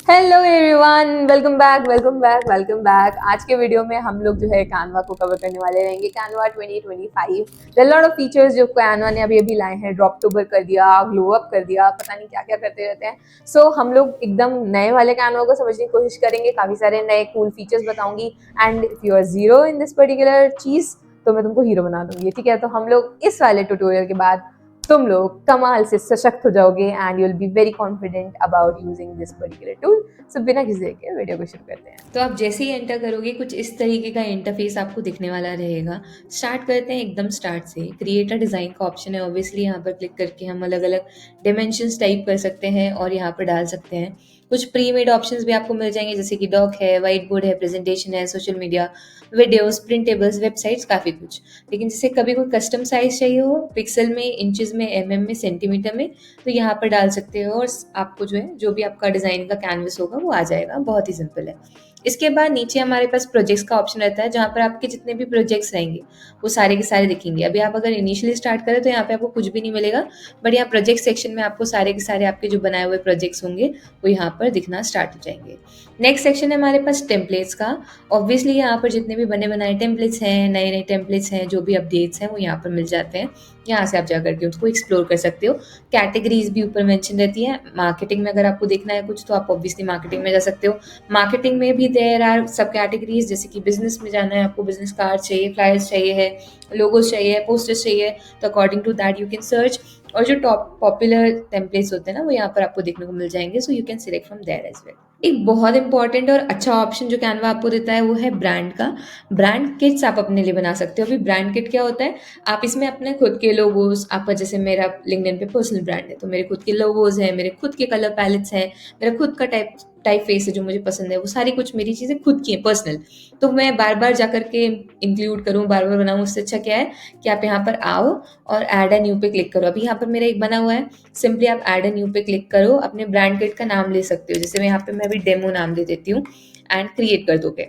Hello everyone, welcome back welcome back welcome back. आज के video में हम लोग जो है कैनवा को कवर करने वाले रहेंगे। Canva 2025 there lot of features जो कैनवा ने अभी अभी लाए हैं। ड्रॉप टूबर कर दिया, ग्लो अप कर दिया, पता नहीं क्या क्या करते रहते हैं। सो हम लोग एकदम नए वाले कैनवा को समझने की कोशिश करेंगे। काफी सारे नए कूल फीचर्स बताऊंगी। And if you are zero in this particular चीज तो मैं तुमको हीरो बना दूंगी, ठीक है। तो हम लोग इस वाले ट्यूटोरियल के बाद तुम लोग कमाल से सशक्त हो जाओगे and you will be very confident about using this particular tool. So बिना किसी देर के वीडियो को शुरू करते हैं। तो आप जैसे ही एंटर करोगे कुछ इस तरीके का इंटरफेस आपको दिखने वाला रहेगा। स्टार्ट करते हैं एकदम स्टार्ट से। क्रिएट अ डिज़ाइन का ऑप्शन है, ऑब्वियसली यहाँ पर क्लिक करके हम अलग अलग डायमेंशंस टाइप कर सकते हैं और यहाँ पर डाल सकते हैं। कुछ प्री मेड ऑप्शंस भी आपको मिल जाएंगे, जैसे कि डॉक है, वाइट बोर्ड है, प्रेजेंटेशन है, सोशल मीडिया, वीडियोस, प्रिंटेबल्स, वेबसाइट्स, काफ़ी कुछ। लेकिन जैसे कभी कोई कस्टम साइज चाहिए हो, पिक्सल में, इंचेस में, में, सेंटीमीटर में, तो यहाँ पर डाल सकते हो और आपको जो है जो भी आपका डिज़ाइन का कैनवस होगा वो आ जाएगा। बहुत ही सिंपल है। इसके बाद नीचे हमारे पास प्रोजेक्ट्स का ऑप्शन रहता है, जहाँ पर आपके जितने भी प्रोजेक्ट्स रहेंगे वो सारे के सारे दिखेंगे। अभी आप अगर इनिशियली स्टार्ट करें तो यहाँ पे आपको कुछ भी नहीं मिलेगा, बट यहाँ प्रोजेक्ट सेक्शन में आपको सारे के सारे आपके जो बनाए हुए प्रोजेक्ट्स होंगे वो यहाँ पर दिखना स्टार्ट हो जाएंगे। नेक्स्ट सेक्शन है हमारे पास टेम्पलेट्स का। ऑब्वियसली यहाँ पर जितने भी बने बनाए टेम्पलेट्स हैं, नए नए टेम्पलेट्स हैं, जो भी अपडेट्स हैं वो यहाँ पर मिल जाते हैं। यहाँ से आप जाकर के उसको एक्सप्लोर कर सकते हो। कैटेगरीज भी ऊपर मेंशन रहती है। मार्केटिंग में अगर आपको देखना है कुछ तो आप ऑब्वियसली मार्केटिंग में जा सकते हो। मार्केटिंग में भी देयर आर सब कैटेगरीज, जैसे कि बिजनेस में जाना है आपको, बिजनेस कार्ड चाहिए, फ्लायर्स चाहिए है, लोगोस चाहिए, पोस्टर्स चाहिए, तो according to that you can search. और जो टॉप पॉपुलर टेम्पलेट्स होते हैं ना वो यहाँ पर आपको देखने को मिल जाएंगे, so you can select from there as well. एक बहुत इंपॉर्टेंट और अच्छा ऑप्शन जो कैनवा आपको देता है वो है ब्रांड का। ब्रांड किट्स आप अपने लिए बना सकते हो। अभी ब्रांड किट क्या होता है, आप इसमें अपने खुद के लोगोज, आपका जैसे मेरा लिंक्डइन पे पर्सनल ब्रांड है तो मेरे खुद के लोगोज हैं, मेरे खुद के कलर पैलेट्स हैं, मेरा खुद का टाइप टाइप फेस है जो मुझे पसंद है, वो सारी कुछ मेरी चीज़ें खुद की हैं पर्सनल। तो मैं बार बार जा करके इंक्लूड करूँ, बार बार बनाऊँ, उससे अच्छा क्या है कि आप यहाँ पर आओ और ऐड एन न्यू पे क्लिक करो। अभी यहाँ पर मेरा एक बना हुआ है, सिंपली आप ऐड एन न्यू पे क्लिक करो, अपने ब्रांड किट का नाम ले सकते हो। जैसे मैं यहाँ पे मैं अभी डेमो नाम दे देती हूँ एंड क्रिएट कर दोगे।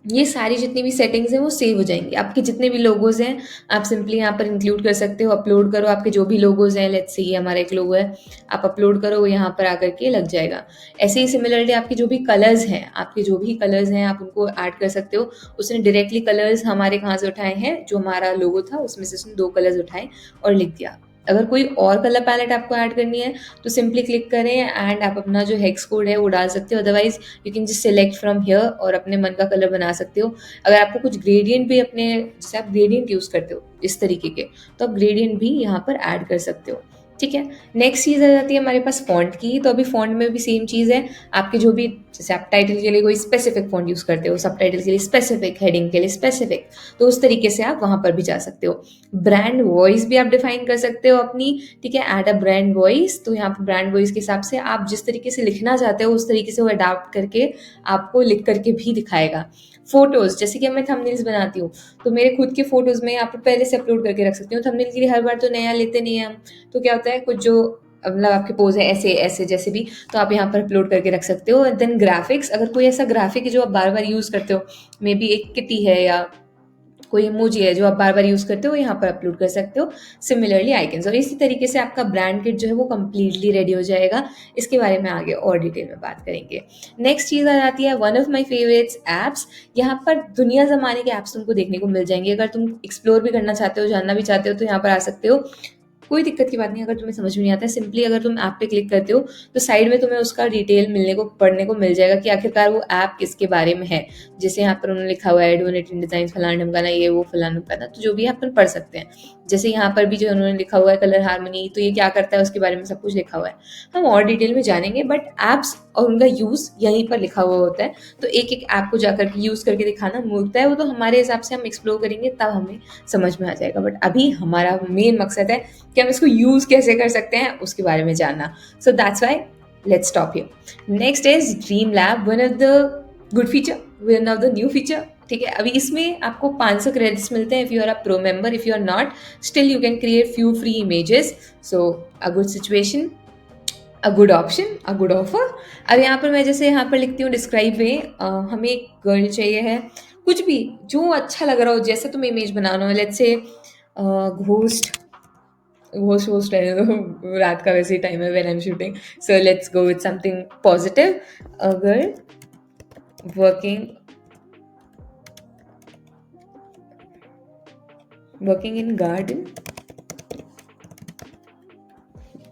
ये सारी जितनी भी सेटिंग्स हैं वो सेव हो जाएंगी। आपके जितने भी लोगोज हैं आप सिंपली यहाँ पर इंक्लूड कर सकते हो, अपलोड करो। आपके जो भी लोगोज हैं, लेट्स से ये हमारा एक लोगो है, आप अपलोड करो, वो यहाँ पर आकर के लग जाएगा। ऐसे ही सिमिलरली आपके जो भी कलर्स हैं, आपके जो भी कलर्स हैं आप उनको ऐड कर सकते हो। उसने डायरेक्टली कलर्स हमारे कहाँ से उठाए हैं, जो हमारा लोगो था उसमें से उसने 2 कलर्स उठाए और लिख दिया। अगर कोई और कलर पैलेट आपको ऐड करनी है तो सिंपली क्लिक करें एंड आप अपना जो हेक्स कोड है वो डाल सकते हो। Otherwise you can just select from here और अपने मन का कलर बना सकते हो। अगर आपको कुछ ग्रेडियंट भी अपने, जैसे आप ग्रेडियंट यूज़ करते हो इस तरीके के, तो आप ग्रेडियंट भी यहाँ पर ऐड कर सकते हो। ठीक है। नेक्स्ट चीज़ आ जाती है हमारे पास फॉन्ट की। तो अभी फॉन्ट में भी सेम चीज़ है। आपके जो भी, जैसे आप टाइटल के लिए कोई स्पेसिफिक फॉन्ट यूज़ करते हो, सब टाइटल के लिए स्पेसिफिक, हेडिंग के लिए स्पेसिफिक, तो उस तरीके से आप वहाँ पर भी जा सकते हो। ब्रांड वॉइस भी आप डिफाइन कर सकते हो अपनी। ठीक है, ऐड अ ब्रांड वॉइस। तो यहाँ पर ब्रांड वॉइस के हिसाब से आप जिस तरीके से लिखना चाहते हो उस तरीके से वो अडाप्ट करके आपको लिख करके भी दिखाएगा। फोटोज, जैसे कि मैं थंबनेल्स बनाती हूँ तो मेरे खुद के फोटोज में आप पहले से अपलोड करके रख सकती हूँ। थंबनेल के लिए हर बार तो नया लेते नहीं हैं हम, तो क्या होता है कुछ जो मतलब आपके पोज है ऐसे ऐसे जैसे भी, तो आप यहाँ पर अपलोड करके रख सकते हो। देन ग्राफिक्स, अगर कोई ऐसा ग्राफिक है जो आप बार बार यूज करते हो, मे बी एक किटी है या कोई इमोजी है जो आप बार बार यूज करते हो, यहाँ पर अपलोड कर सकते हो। सिमिलरली आइकन्स, और इसी तरीके से आपका ब्रांड किट जो है वो कंप्लीटली रेडी हो जाएगा। इसके बारे में आगे और डिटेल में बात करेंगे। नेक्स्ट चीज आ जाती है one of my favourites, apps. यहाँ पर दुनिया जमाने के ऐप्स तुमको देखने को मिल जाएंगे। अगर तुम एक्सप्लोर भी करना चाहते हो, जानना भी चाहते हो, तो यहाँ पर आ सकते हो। कोई दिक्कत की बात नहीं। अगर तुम्हें समझ में नहीं आता है, सिंपली अगर तुम ऐप पे क्लिक करते हो तो साइड में तुम्हें उसका डिटेल मिलने को, पढ़ने को मिल जाएगा कि आखिरकार वो ऐप किसके बारे में है। जैसे यहाँ पर उन्होंने लिखा हुआ है डोनेटिंग डिजाइन फलाना ढमकाना, ये वो फलाना ढमकाना, तो जो भी है अपन पढ़ सकते हैं। जैसे यहाँ पर भी जो उन्होंने लिखा हुआ है कलर हार्मनी, तो ये क्या करता है उसके बारे में सब कुछ लिखा हुआ है। हम और डिटेल में जानेंगे, बट ऐप्स और उनका यूज यहीं पर लिखा हुआ होता है। तो एक एक ऐप को जाकर के यूज करके दिखाना मूर्खता है, वो तो हमारे हिसाब से हम एक्सप्लोर करेंगे तब हमें समझ में आ जाएगा। बट अभी हमारा मेन मकसद है कि हम इसको यूज कैसे कर सकते हैं उसके बारे में जानना। So that's why let's stop here. Next is Dream Lab, one of the good feature, one of the new feature. ठीक है, अभी इसमें आपको 500 क्रेडिट्स मिलते हैं if you are a pro member. If you are not, still you can create few free images. So a good situation, a good option, a good offer. अब यहाँ पर मैं जैसे यहाँ पर लिखती हूँ डिस्क्राइब में, हमें एक गर्ल चाहिए है, कुछ भी जो अच्छा लग रहा हो, जैसे तुम इमेज बनाना हो, लेट्स से घोस्ट होस्ट है रात का वैसे ही टाइम है when I am shooting. So let's go with something positive. अगर working in garden,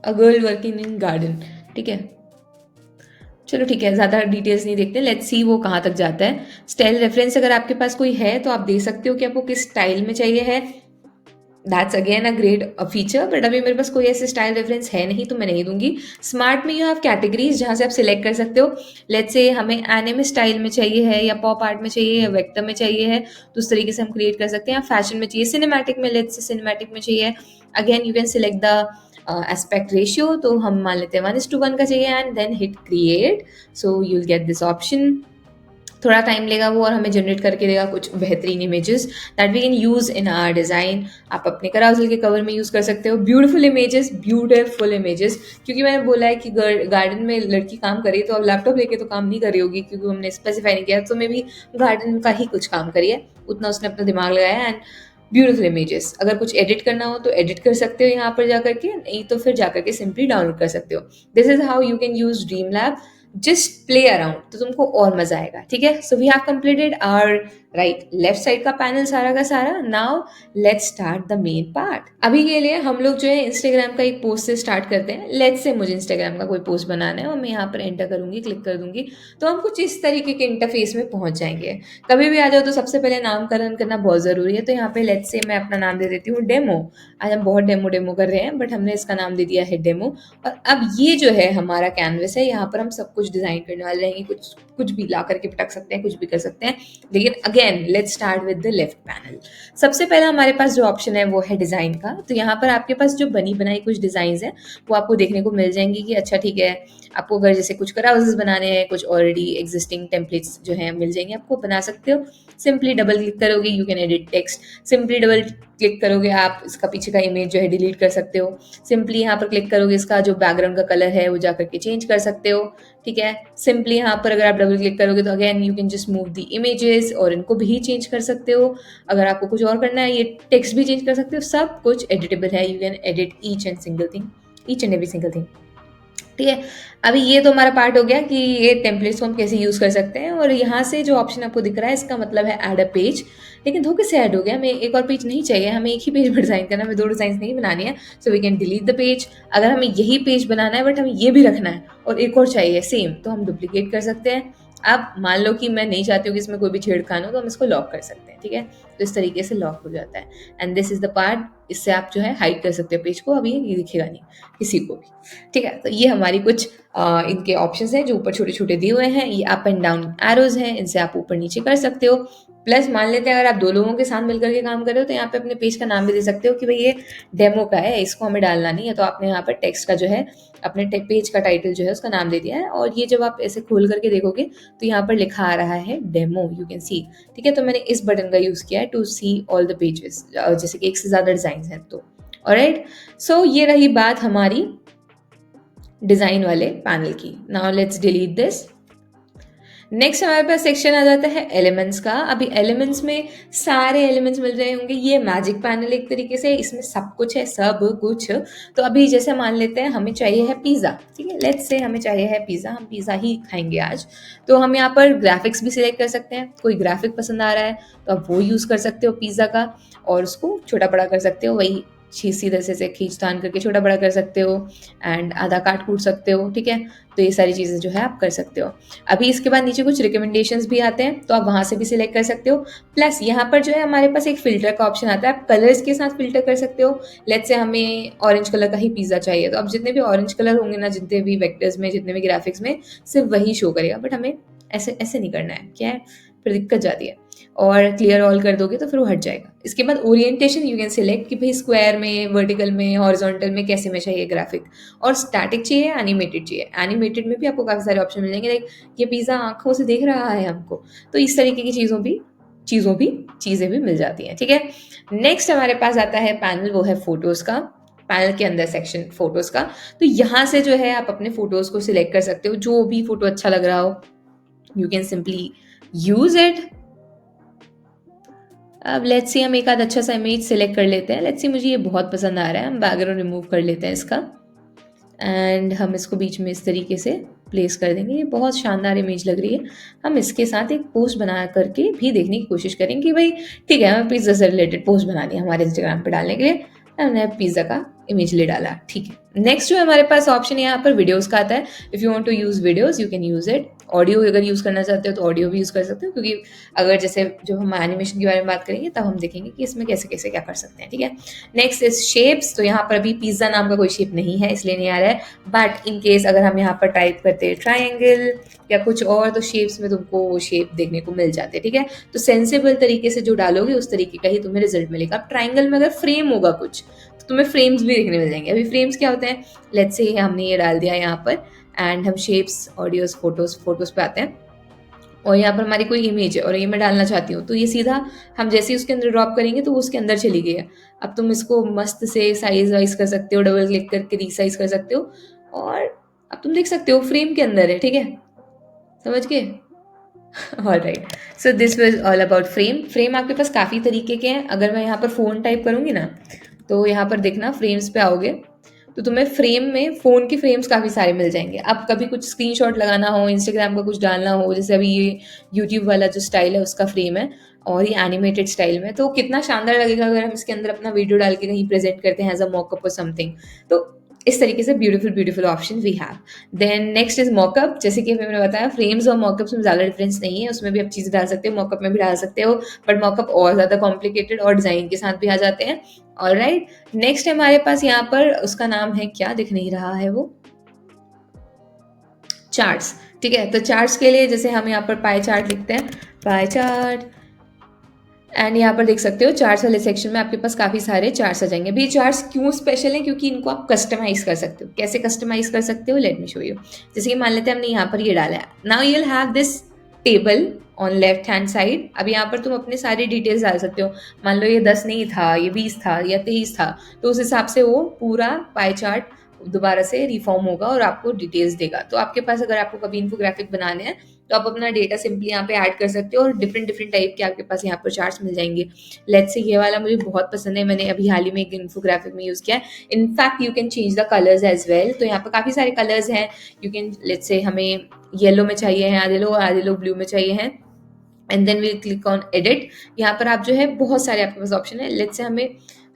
a girl working in garden. ठीक है, चलो ठीक है, ज़्यादा डिटेल्स नहीं देखते, लेट्स सी वो कहाँ तक जाता है. स्टाइल रेफरेंस अगर आपके पास कोई है तो आप दे सकते हो कि आपको किस स्टाइल में चाहिए है. That's again a great feature, but अभी मेरे पास कोई ऐसे स्टाइल रेफरेंस है नहीं तो मैं नहीं दूंगी. स्मार्ट में यू हैव कैटेगरीज जहाँ से आप सिलेक्ट कर सकते हो. लेट्स से हमें एनिमे स्टाइल में चाहिए है, या पॉप आर्ट में चाहिए, या वेक्टर में चाहिए है, तो उस तरीके से हम क्रिएट कर सकते हैं. या फैशन में चाहिए, सिनेमैटिक में, लेट्स से सिनेमैटिक में चाहिए, again you can select the aspect ratio. तो हम मान लेते हैं 1:1 का चाहिए and then hit create. So you will get this option. थोड़ा टाइम लेगा वो और हमें जनरेट करके देगा कुछ बेहतरीन images that we can use in our design. आप अपने कराउजल के कवर में यूज कर सकते हो. Beautiful images, beautiful images. क्योंकि मैंने बोला है कि गार्डन में लड़की काम करे तो अब लैपटॉप लेके तो काम नहीं कर रही होगी, क्योंकि हमने स्पेसिफाई नहीं किया. तो मे भी गार्डन का ही कुछ काम करिए, उतना उसने अपना दिमाग लगाया. एंड ब्यूटीफुल इमेजेस, अगर कुछ एडिट करना हो तो एडिट कर सकते हो यहाँ पर जाकर के, नहीं तो फिर जाकर के सिंपली डाउनलोड कर सकते हो. This is how you can use Dream Lab. Just play around तो तुमको और मजा आएगा. ठीक है, so we have completed our right left side का पैनल सारा का सारा. Now let's start the main part. अभी के लिए हम लोग जो है इंस्टाग्राम का एक पोस्ट से स्टार्ट करते हैं. लेट्स से मुझे इंस्टाग्राम का कोई पोस्ट बनाना है और मैं यहाँ पर एंटर करूंगी, क्लिक कर दूंगी, तो हम कुछ इस तरीके के इंटरफेस में पहुंच जाएंगे. कभी भी आ जाओ तो सबसे पहले नामकरण करना बहुत जरूरी है. तो यहाँ पे लेट्स से मैं अपना नाम दे देती हूँ डेमो. आज हम बहुत डेमो डेमो कर रहे हैं, बट हमने इसका नाम दे दिया है डेमो. और अब ये जो है हमारा कैनवस है, यहाँ पर हम सब कुछ डिजाइन करने वाले रहेंगे. कुछ कुछ भी ला करके पटक सकते हैं, कुछ भी कर सकते हैं. लेकिन again let's start with the left panel. सबसे पहला हमारे पास जो ऑप्शन है वो है डिजाइन का. तो यहाँ पर आपके पास जो बनी बनाई कुछ डिजाइन है वो आपको देखने को मिल जाएंगी कि अच्छा ठीक है, आपको अगर जैसे कुछ कराउजेस बनाने हैं, कुछ ऑलरेडी एग्जिस्टिंग टेम्पलेट्स जो है मिल जाएंगे, आपको बना सकते हो. सिंपली डबल क्लिक करोगे, you can edit text. Simply double click करोगे, आप इसका पीछे का इमेज जो है डिलीट कर सकते हो. सिंपली यहाँ पर क्लिक करोगे, इसका जो बैकग्राउंड का कलर है वो जाकर के चेंज कर सकते हो. ठीक है, सिंपली यहाँ पर अगर आप डबल क्लिक करोगे तो again you can just move the images और इनको भी चेंज कर सकते हो. अगर आपको कुछ और करना है, ये टेक्स्ट भी चेंज कर सकते हो. सब कुछ एडिटेबल है. You can edit each and every single thing. ठीक है, अभी ये तो हमारा पार्ट हो गया कि ये टेम्पलेट्स को हम कैसे यूज़ कर सकते हैं. और यहाँ से जो ऑप्शन आपको दिख रहा है इसका मतलब है ऐड अ पेज. लेकिन धोखे से ऐड हो गया, हमें एक और पेज नहीं चाहिए, हमें एक ही पेज पर डिजाइन करना है, हमें 2 डिजाइन नहीं बनानी है. So we can delete the page. अगर हमें यही पेज बनाना है बट हमें ये भी रखना है और एक और चाहिए सेम, तो हम डुप्लीकेट कर सकते हैं. अब मान लो कि मैं नहीं चाहती हूँ कि इसमें कोई भी छेड़खान हो, तो हम इसको लॉक कर सकते हैं. ठीक है, तो इस तरीके से लॉक हो जाता है. And this is the part, इससे आप जो है हाइड कर सकते हो पेज को. अभी ये दिखेगा नहीं किसी को भी. ठीक है, तो ये हमारी कुछ इनके ऑप्शंस हैं जो ऊपर छोटे छोटे दिए हुए हैं. ये अप एंड डाउन एरोज हैं, इनसे आप ऊपर नीचे कर सकते हो. प्लस मान लेते हैं अगर आप 2 लोगों के साथ मिलकर के काम कर रहे हो तो यहाँ पे अपने पेज का नाम भी दे सकते हो कि भाई ये डेमो का है, इसको हमें डालना नहीं है. तो आपने यहाँ पर टेक्स्ट का जो है अपने पेज का टाइटल जो है उसका नाम दे दिया है. और ये जब आप ऐसे खोल करके देखोगे तो यहाँ पर लिखा आ रहा है डेमो, यू कैन सी. ठीक है, तो मैंने इस बटन का यूज किया है to see all the pages, जैसे कि एक से ज्यादा डिजाइन हैं तो. ऑलराइट, सो ये रही बात हमारी डिजाइन वाले पैनल की. Now let's delete this. Next हमारे पास सेक्शन आ जाता है एलिमेंट्स का. अभी एलिमेंट्स में सारे एलिमेंट्स मिल रहे होंगे. ये मैजिक पैनल एक तरीके से, इसमें सब कुछ है, सब कुछ. तो अभी जैसे मान लेते हैं हमें चाहिए है पिज़्ज़ा. ठीक है, लेट्स से हमें चाहिए है पिज़्ज़ा, हम पिज़्ज़ा ही खाएंगे आज. तो हम यहाँ पर ग्राफिक्स भी सिलेक्ट कर सकते हैं. कोई ग्राफिक पसंद आ रहा है तो आप वो यूज़ कर सकते हो पिज़्ज़ा का, और उसको छोटा बड़ा कर सकते हो. वही सीधे से खींच तान करके छोटा बड़ा कर सकते हो, एंड आधा काट कूट सकते हो. ठीक है, तो ये सारी चीज़ें जो है आप कर सकते हो. अभी इसके बाद नीचे कुछ रिकमेंडेशंस भी आते हैं, तो आप वहाँ से भी सिलेक्ट कर सकते हो. प्लस यहाँ पर जो है हमारे पास एक फिल्टर का ऑप्शन आता है, आप कलर्स के साथ फिल्टर कर सकते हो. लेट्स से हमें ऑरेंज कलर का ही पिज़्ज़ा चाहिए, तो अब जितने भी ऑरेंज कलर होंगे ना, जितने भी वेक्टर्स में, जितने भी ग्राफिक्स में, सिर्फ वही शो करेगा. बट हमें ऐसे ऐसे नहीं करना है, क्या है, फिर दिक्कत जाती है. और क्लियर ऑल कर दोगे तो फिर वो हट जाएगा. इसके बाद ओरिएंटेशन यू कैन सिलेक्ट कि भाई स्क्वायर में, वर्टिकल में, हॉरिजॉन्टल में कैसे में चाहिए ग्राफिक. और स्टैटिक चाहिए, एनिमेटेड चाहिए. एनिमेटेड में भी आपको काफ़ी सारे ऑप्शन मिल जाएंगे, लाइक ये पिज़्ज़ा आंखों से देख रहा है हमको, तो इस तरीके की चीज़ें भी मिल जाती हैं. ठीक है, नेक्स्ट हमारे पास आता है पैनल, वो है फोटोज़ का. पैनल के अंदर सेक्शन फोटोज़ का. तो यहाँ से जो है आप अपने फोटोज़ को सिलेक्ट कर सकते हो, जो भी फोटो अच्छा लग रहा हो. You can simply use it. अब लेट्स सी हम एक आध अच्छा सा इमेज सेलेक्ट कर लेते हैं। लेट्स सी मुझे ये बहुत पसंद आ रहा है, हम बैकग्राउंड रिमूव कर लेते हैं इसका एंड हम इसको बीच में इस तरीके से प्लेस कर देंगे। ये बहुत शानदार इमेज लग रही है। हम इसके साथ एक पोस्ट बना करके भी देखने की कोशिश करेंगे कि भाई ठीक है, हमें पिज्ज़ा से रिलेटेड पोस्ट बनानी है हमारे इंस्टाग्राम पे डालने के लिए। हमने पिज्ज़ा का इमेज ले डाला, ठीक है। नेक्स्ट जो हमारे पास ऑप्शन है यहाँ पर वीडियोस का आता है। If you want to use videos you can use it. Audio अगर यूज़ करना चाहते हो तो ऑडियो भी यूज़ कर सकते हो, क्योंकि अगर जैसे जो हम एनिमेशन के बारे में बात करेंगे तब हम देखेंगे कि इसमें कैसे कैसे क्या कर सकते हैं, ठीक है। Next is shapes. तो यहाँ पर अभी पिज्ज़ा नाम का कोई शेप नहीं है इसलिए नहीं आ रहा है, बट इन केस अगर हम यहाँ पर टाइप करते हैं ट्राइंगल या कुछ और तो शेप्स में तुमको वो शेप देखने को मिल जाते हैं, ठीक है। तो सेंसिबल तरीके से जो डालोगे उस तरीके का ही तुम्हें रिजल्ट मिलेगा। अब ट्राइंगल में अगर फ्रेम होगा कुछ तो तुम्हें फ्रेम्स भी देखने मिल जाएंगे। अभी फ्रेम्स क्या होते हैं, लेट्स से हमने ये डाल दिया यहाँ पर एंड हम शेप्स ऑडियोज फोटोज पे आते हैं और यहाँ पर हमारी कोई इमेज है और ये मैं डालना चाहती हूँ तो ये सीधा हम जैसे ही उसके अंदर ड्रॉप करेंगे तो वो उसके अंदर चली गई है। अब तुम इसको मस्त से साइज वाइज कर सकते हो, डबल क्लिक करके रीसाइज कर सकते हो और अब तुम देख सकते हो फ्रेम के अंदर है, ठीक है। समझ गए? Alright, so this was all about frame. Frame आपके पास काफ़ी तरीके के हैं। अगर मैं यहाँ पर फ़ोन टाइप करूँगी ना तो यहाँ पर देखना फ्रेम्स पे आओगे तो तुम्हें फ्रेम में फ़ोन के फ्रेम्स काफ़ी सारे मिल जाएंगे। अब कभी कुछ स्क्रीनशॉट लगाना हो, इंस्टाग्राम का कुछ डालना हो, जैसे अभी ये यूट्यूब वाला जो स्टाइल है उसका फ्रेम है और ये एनिमेटेड स्टाइल में, तो कितना शानदार लगेगा अगर हम इसके अंदर अपना वीडियो डाल के कहीं प्रेजेंट करते हैं एज अ मॉकअप और समथिंग। तो इस तरीके से beautiful beautiful option we have. Then next is mockup. जैसे कि मैंने बताया फ्रेम्स और मॉकअप्स में ज़्यादा डिफरेंस नहीं है, उसमें भी आप चीज़ें डाल सकते हो, मॉकअप में भी डाल सकते हो, बट मॉकअप और ज़्यादा कॉम्प्लिकेटेड और डिज़ाइन के साथ भी आ जाते हैं। ऑलराइट, नेक्स्ट हमारे पास यहाँ पर उसका नाम है, क्या दिख नहीं रहा है वो, चार्ट्स, ठीक है। तो चार्ट्स के लिए जैसे हम यहाँ पर पाई चार्ट लिखते हैं, पाई चार्ट, एंड यहाँ पर देख सकते हो चार्ट्स वाले सेक्शन में आपके पास काफ़ी सारे चार्ट्स आ जाएंगे। अभी चार्ट्स क्यों स्पेशल हैं, क्योंकि इनको आप कस्टमाइज कर सकते हो। कैसे कस्टमाइज कर सकते हो, लेट मी शो यू। जैसे कि मान लेते हैं हमने यहाँ पर ये डाला है, now you will have this table on left hand side. अब यहाँ पर तुम अपने सारी डिटेल्स डाल सकते हो। मान लो ये 10 नहीं था, ये 20 था या 23 था, तो उस हिसाब से वो पूरा पाई चार्ट दोबारा से रिफॉर्म होगा और आपको डिटेल्स देगा। तो आपके पास अगर आपको कभी इन्फोग्राफिक बनाने हैं तो आप अपना डेटा सिंपली यहाँ पे ऐड कर सकते हो और डिफरेंट डिफरेंट टाइप के आपके पास यहाँ पर चार्ट्स मिल जाएंगे। लेट्स से ये वाला मुझे बहुत पसंद है, मैंने अभी हाल ही में एक इन्फोग्राफिक में यूज़ किया है। In fact you can change the colours as well. तो यहाँ पर काफ़ी सारे कलर्स हैं। यू कैन, लेट्स से हमें येलो में चाहिए हैं आधे लोग ब्लू में चाहिए हैं, and then we click on edit. यहाँ पर आप जो है बहुत सारे आपके पास ऑप्शन है। लेट्स से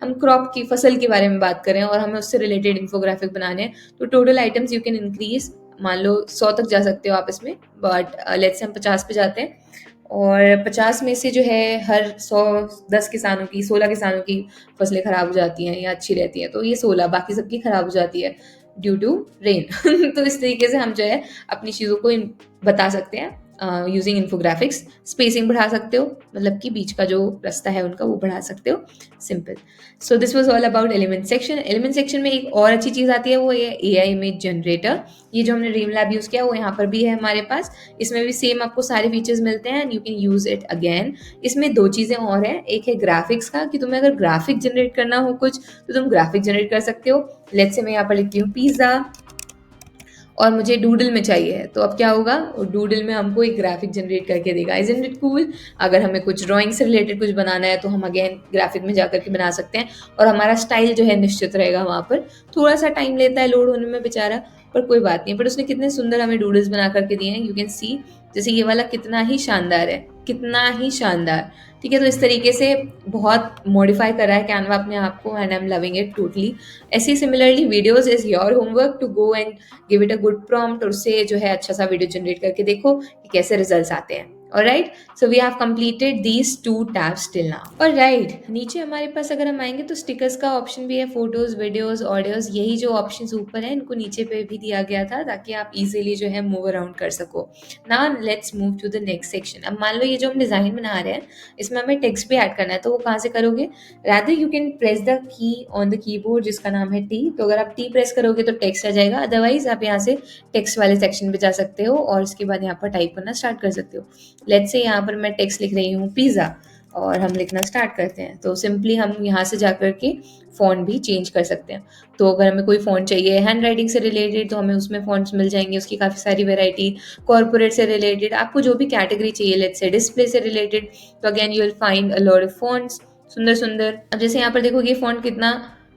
हम क्रॉप की फसल के बारे में बात करें और हमें उससे रिलेटेड इन्फोग्राफिक बनाने हैं तो total items you can increase, मान लो 100 तक जा सकते हो आप इसमें, बट लेट्स से हम 50 पे जाते हैं और 50 में से जो है हर 100 10 किसानों की 16 किसानों की फसलें खराब हो जाती हैं या अच्छी रहती हैं, तो ये 16 बाकी सबकी खराब हो जाती है ड्यू टू रेन। तो इस तरीके से हम जो है अपनी चीज़ों को बता सकते हैं यूजिंग इन्फोग्राफिक्स। स्पेसिंग बढ़ा सकते हो, मतलब कि बीच का जो रास्ता है उनका वो बढ़ा सकते हो, simple. So this was all about element section. Element section में एक और अच्छी चीज़ आती है, वो ये एआई इमेज जनरेटर। ये जो हमने ड्रीम लैब यूज़ किया वो यहाँ पर भी है हमारे पास। इसमें भी सेम आपको सारे फीचर्स मिलते हैं and you can use it again. इसमें 2 चीज़ें और हैं, एक है ग्राफिक्स का कि तुम्हें अगर ग्राफिक जनरेट करना हो कुछ तो तुम ग्राफिक जनरेट कर सकते हो। लेट्स से मैं यहाँ पर लिखती हूँ पिज़्ज़ा और मुझे डूडल में चाहिए है, तो अब क्या होगा, डूडल में हमको एक ग्राफिक जनरेट करके देगा। Isn't it cool? अगर हमें कुछ ड्राइंग से रिलेटेड कुछ बनाना है तो हम अगेन ग्राफिक में जाकर के बना सकते हैं और हमारा स्टाइल जो है निश्चित रहेगा। वहाँ पर थोड़ा सा टाइम लेता है लोड होने में बेचारा, पर कोई बात नहीं। पर उसने कितने सुंदर हमें डूडल्स बना करके दिए हैं, यू कैन सी। जैसे ये वाला कितना ही शानदार है, कितना ही शानदार, ठीक है। तो इस तरीके से बहुत मॉडिफाई करा है कैनवा अपने आप को and I am loving it totally. ऐसी similarly videos is your homework to go and give it a good prompt और उससे जो है अच्छा सा वीडियो जनरेट करके देखो कि कैसे रिजल्ट्स आते हैं। Alright, so we have completed these 2 tabs till now. Alright, नीचे हमारे पास अगर हम आएंगे तो स्टिकर्स का ऑप्शन भी है, फोटोज, वीडियोस, ऑडियोज, यही जो ऑप्शंस ऊपर है इनको नीचे पे भी दिया गया था ताकि आप इजीली जो है मूव अराउंड कर सको। Now let's move to the next section. अब मान लो ये जो हम डिजाइन बना रहे हैं इसमें हमें टेक्स्ट भी ऐड करना है, तो वो कहाँ से करोगे? Rather you can press the key on the keyboard जिसका नाम है टी। तो अगर आप टी प्रेस करोगे तो टेक्स्ट आ जाएगा, अदरवाइज आप यहाँ से टेक्स्ट वाले सेक्शन पे जा सकते हो और इसके बाद यहाँ पर टाइप करना स्टार्ट कर सकते हो। लेट्स से यहाँ पर मैं टेक्स्ट लिख रही हूँ पिज़्ज़ा, और हम लिखना स्टार्ट करते हैं। तो सिंपली हम यहाँ से जाकर के फ़ॉन्ट भी चेंज कर सकते हैं। तो अगर हमें कोई फ़ॉन्ट चाहिए हैंड राइटिंग से रिलेटेड तो हमें उसमें फ़ॉन्ट्स मिल जाएंगे, उसकी काफ़ी सारी वैरायटी। कॉर्पोरेट से रिलेटेड आपको जो भी कैटेगरी चाहिए, लेट्स से डिस्प्ले से रिलेटेड, तो again you will find a lot of fonts, सुंदर सुंदर। अब जैसे यहाँ पर देखोगे ये फ़ॉन्ट कितना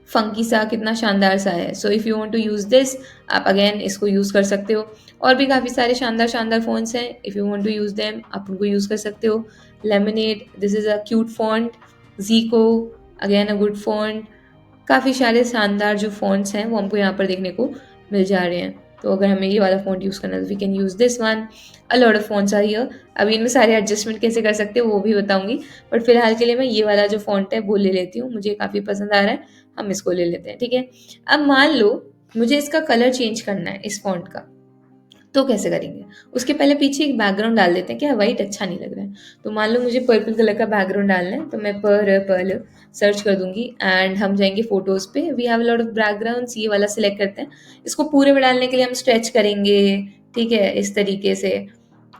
फंकी सा, कितना शानदार सा है। So if you want to use this, आप अगेन इसको यूज़ कर सकते हो। और भी काफ़ी सारे शानदार शानदार फ़ॉन्ट्स हैं, if you want to use them आप उनको यूज़ कर सकते हो। Laminate, this is a cute font. Zico, again a good font. काफ़ी सारे शानदार जो फ़ॉन्ट्स हैं वो हमको यहाँ पर देखने को मिल जा रहे हैं। तो अगर हमें ये वाला फ़ॉन्ट यूज़ करना है तो we can use this one. A lot of fonts are here. अभी इनमें सारे एडजस्टमेंट कैसे कर सकते हो वो भी बताऊंगी, बट फिलहाल के लिए मैं ये वाला जो फ़ॉन्ट है वो ले लेती हूँ, मुझे काफ़ी पसंद आ रहा है, हम इसको ले लेते हैं, ठीक है। अब मान लो मुझे इसका कलर चेंज करना है इस फ़ॉन्ट का, तो कैसे करेंगे? उसके पहले पीछे एक बैकग्राउंड डाल देते हैं, क्या व्हाइट अच्छा नहीं लग रहा है। तो मान लो मुझे पर्पल कलर का बैकग्राउंड डालना है, तो मैं पर्ल सर्च कर दूंगी एंड हम जाएंगे फोटोज पे। We have a lot of backgrounds, ये वाला सिलेक्ट करते हैं। इसको पूरे में डालने के लिए हम स्ट्रेच करेंगे, ठीक है, इस तरीके से।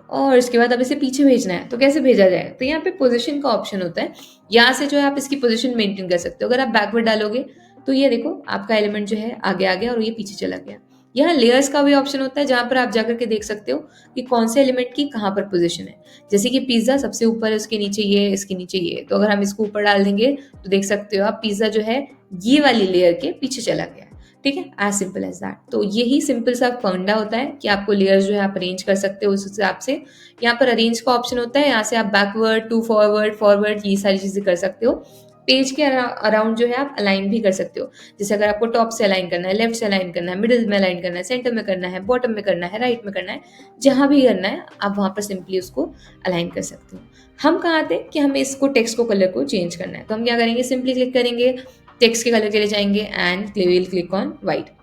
और इसके बाद अब इसे पीछे भेजना है, तो कैसे भेजा जाए? तो यहाँ पे पोजीशन का ऑप्शन होता है, यहाँ से जो है आप इसकी पोजीशन मेंटेन कर सकते हो। अगर आप बैकवर्ड डालोगे तो ये देखो आपका एलिमेंट जो है आगे आ गया और ये पीछे चला गया। यहाँ लेयर्स का भी ऑप्शन होता है, जहां पर आप जाकर के देख सकते हो कि कौन से एलिमेंट की कहाँ पर पोजीशन है। जैसे कि पिज्जा सबसे ऊपर है, उसके नीचे ये, इसके नीचे ये। तो अगर हम इसको ऊपर डाल देंगे तो देख सकते हो आप पिज्जा जो है ये वाली लेयर के पीछे चला गया, ठीक है। As simple as that. तो यही सिंपल सा फंडा होता है कि आपको लेयर्स जो है आप अरेंज कर सकते हो उस हिसाब से। यहाँ पर अरेंज का ऑप्शन होता है, यहाँ से आप बैकवर्ड, टू फॉरवर्ड, फॉरवर्ड, ये सारी चीजें कर सकते हो। पेज के अराउंड जो है आप अलाइन भी कर सकते हो। जैसे अगर आपको टॉप से अलाइन करना है, लेफ्ट से अलाइन करना है, मिडिल में अलाइन करना है, सेंटर में करना है, बॉटम में करना है, राइट में करना है, जहां भी करना है आप वहां पर सिंपली उसको अलाइन कर सकते हो। हम कहाँ थे कि हमें इसको टेक्स्ट को कलर को चेंज करना है, तो हम क्या करेंगे, सिंपली क्लिक करेंगे, टेक्स्ट के कलर के लिए जाएंगे and will click on white.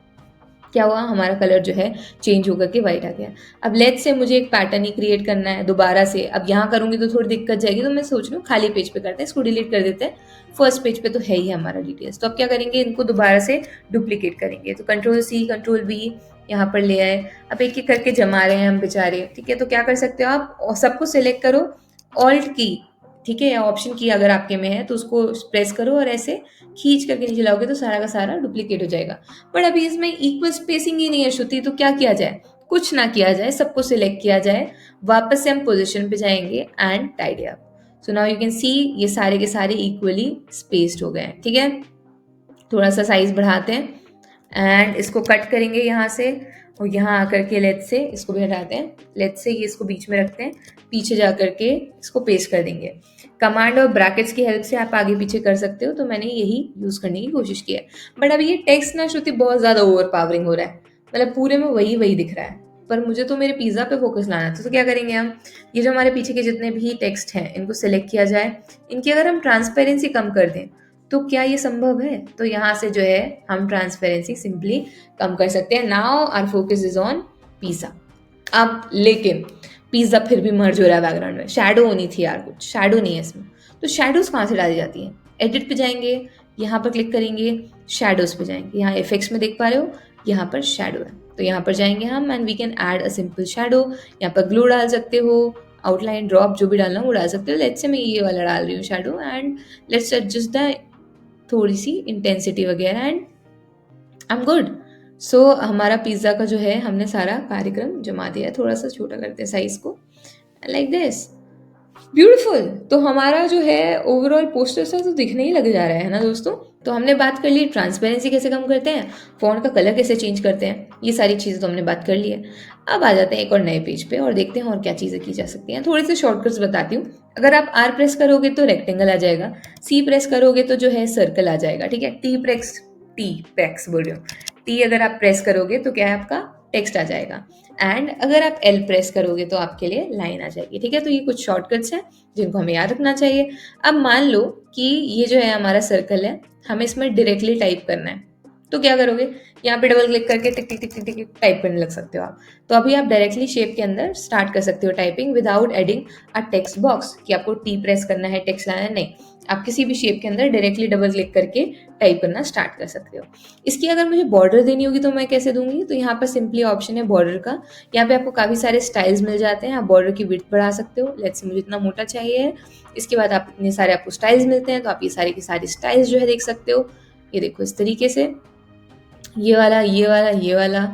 क्या हुआ, हमारा कलर जो है चेंज होकर के व्हाइट आ गया। अब लेट्स से मुझे एक पैटर्न ही क्रिएट करना है दोबारा से। अब यहाँ करूंगी तो थोड़ी दिक्कत जाएगी, तो मैं सोच रही हूँ खाली पेज पे करते हैं, इसको डिलीट कर देते हैं। फर्स्ट पेज पे तो है ही हमारा डिटेल्स। तो अब क्या करेंगे, इनको दोबारा से डुप्लीकेट करेंगे। तो कंट्रोल सी कंट्रोल वी यहाँ पर ले आए। अब एक एक करके जमा रहे हैं हम बेचारे, ठीक है। तो क्या कर सकते हो आप, सबको सिलेक्ट करो, ऑल्ट की, ठीक है, या ऑप्शन की अगर आपके में है तो उसको प्रेस करो और ऐसे खींच करके नीचे लाओगे तो सारा का सारा डुप्लीकेट हो जाएगा। बट अभी इसमें इक्वल स्पेसिंग ही नहीं है श्रुति, तो क्या किया जाए, कुछ ना किया जाए, सबको सिलेक्ट किया जाए, वापस से हम पोजीशन पे जाएंगे and tidy up. So now you can सी ये सारे के सारे इक्वली स्पेस्ड हो गए हैं, ठीक है। थोड़ा सा साइज बढ़ाते हैं एंड इसको कट करेंगे यहाँ से, और यहाँ आकर के लेट्स से इसको भी हटाते हैं, लेट्स से ये इसको बीच में रखते हैं, पीछे जा करके इसको पेस्ट कर देंगे। कमांड और ब्रैकेट्स की हेल्प से आप आगे पीछे कर सकते हो, तो मैंने यही यूज करने की कोशिश की है। बट अब ये टेक्स्ट ना श्रुति बहुत ज्यादा ओवर पावरिंग हो रहा है, मतलब पूरे में वही वही दिख रहा है, पर मुझे तो मेरे पिज्जा पे फोकस लाना था। तो क्या करेंगे हम, ये जो हमारे पीछे के जितने भी टेक्स्ट हैं इनको सिलेक्ट किया जाए, इनकी अगर हम ट्रांसपेरेंसी कम कर दें तो क्या ये संभव है? तो यहाँ से जो है हम ट्रांसपेरेंसी सिंपली कम कर सकते हैं। Now our focus is on pizza. अब लेकिन पिज्जा फिर भी मर्ज हो रहा है बैकग्राउंड में, शैडो होनी थी यार, कुछ शैडो नहीं है इसमें। तो शैडोज कहाँ से डाली जाती हैं? एडिट पे जाएंगे, यहाँ पर क्लिक करेंगे, शैडोज पे जाएंगे, यहाँ इफेक्ट्स में देख पा रहे हो यहाँ पर शैडो है, तो यहाँ पर जाएंगे हम and we can add a simple shadow. यहाँ पर ग्लो डाल सकते हो, आउटलाइन ड्रॉप जो भी डालना वो डाल सकते हो। लेट्स से मैं ये वाला डाल रही हूँ shadow and let's adjust the थोड़ी सी इंटेंसिटी वगैरह एंड आई एम गुड। सो हमारा पिज्जा का जो है हमने सारा कार्यक्रम जमा दिया है। थोड़ा सा छोटा करते हैं साइज को, लाइक दिस, ब्यूटीफुल। तो हमारा जो है ओवरऑल पोस्टर सा तो दिखने ही लग जा रहा है ना दोस्तों। तो हमने बात कर ली ट्रांसपेरेंसी कैसे कम करते हैं, फॉन्ट का कलर कैसे चेंज करते हैं, ये सारी चीज़ें तो हमने बात कर ली है। अब आ जाते हैं एक और नए पेज पे और देखते हैं और क्या चीज़ें की जा सकती हैं। थोड़ी सी शॉर्टकट्स बताती हूँ। अगर आप आर प्रेस करोगे तो रेक्टेंगल आ जाएगा, सी प्रेस करोगे तो जो है सर्कल आ जाएगा, ठीक है। टी प्रेस बोल रही हूँ, टी अगर आप प्रेस करोगे तो क्या है आपका टेक्स्ट आ जाएगा, एंड अगर आप एल प्रेस करोगे तो आपके लिए लाइन आ जाएगी, ठीक है। तो ये कुछ शॉर्टकट्स हैं जिनको हमें याद रखना चाहिए। अब मान लो कि ये जो है हमारा सर्कल है, हमें इसमें डायरेक्टली टाइप करना है, तो क्या करोगे, यहाँ पे डबल क्लिक करके टिक टिक टिक टिक टिक टाइप करने लग सकते हो आप। तो अभी आप डायरेक्टली शेप के अंदर स्टार्ट कर सकते हो typing without adding a text box, कि आपको टी प्रेस करना है, टेक्स्ट लाना है, नहीं, आप किसी भी शेप के अंदर डायरेक्टली डबल क्लिक करके टाइप करना स्टार्ट कर सकते हो। इसकी अगर मुझे बॉर्डर देनी होगी तो मैं कैसे दूंगी, तो यहाँ पर सिंपली ऑप्शन है बॉर्डर का। यहाँ पे आपको काफ़ी सारे स्टाइल्स मिल जाते हैं, आप बॉर्डर की विड्थ बढ़ा सकते हो। लेट्स से मुझे इतना मोटा चाहिए है, इसके बाद आप इतने सारे आपको स्टाइल्स मिलते हैं, तो आप ये सारे के सारे स्टाइल्स जो है देख सकते हो। ये देखो इस तरीके से, ये वाला, ये वाला, ये वाला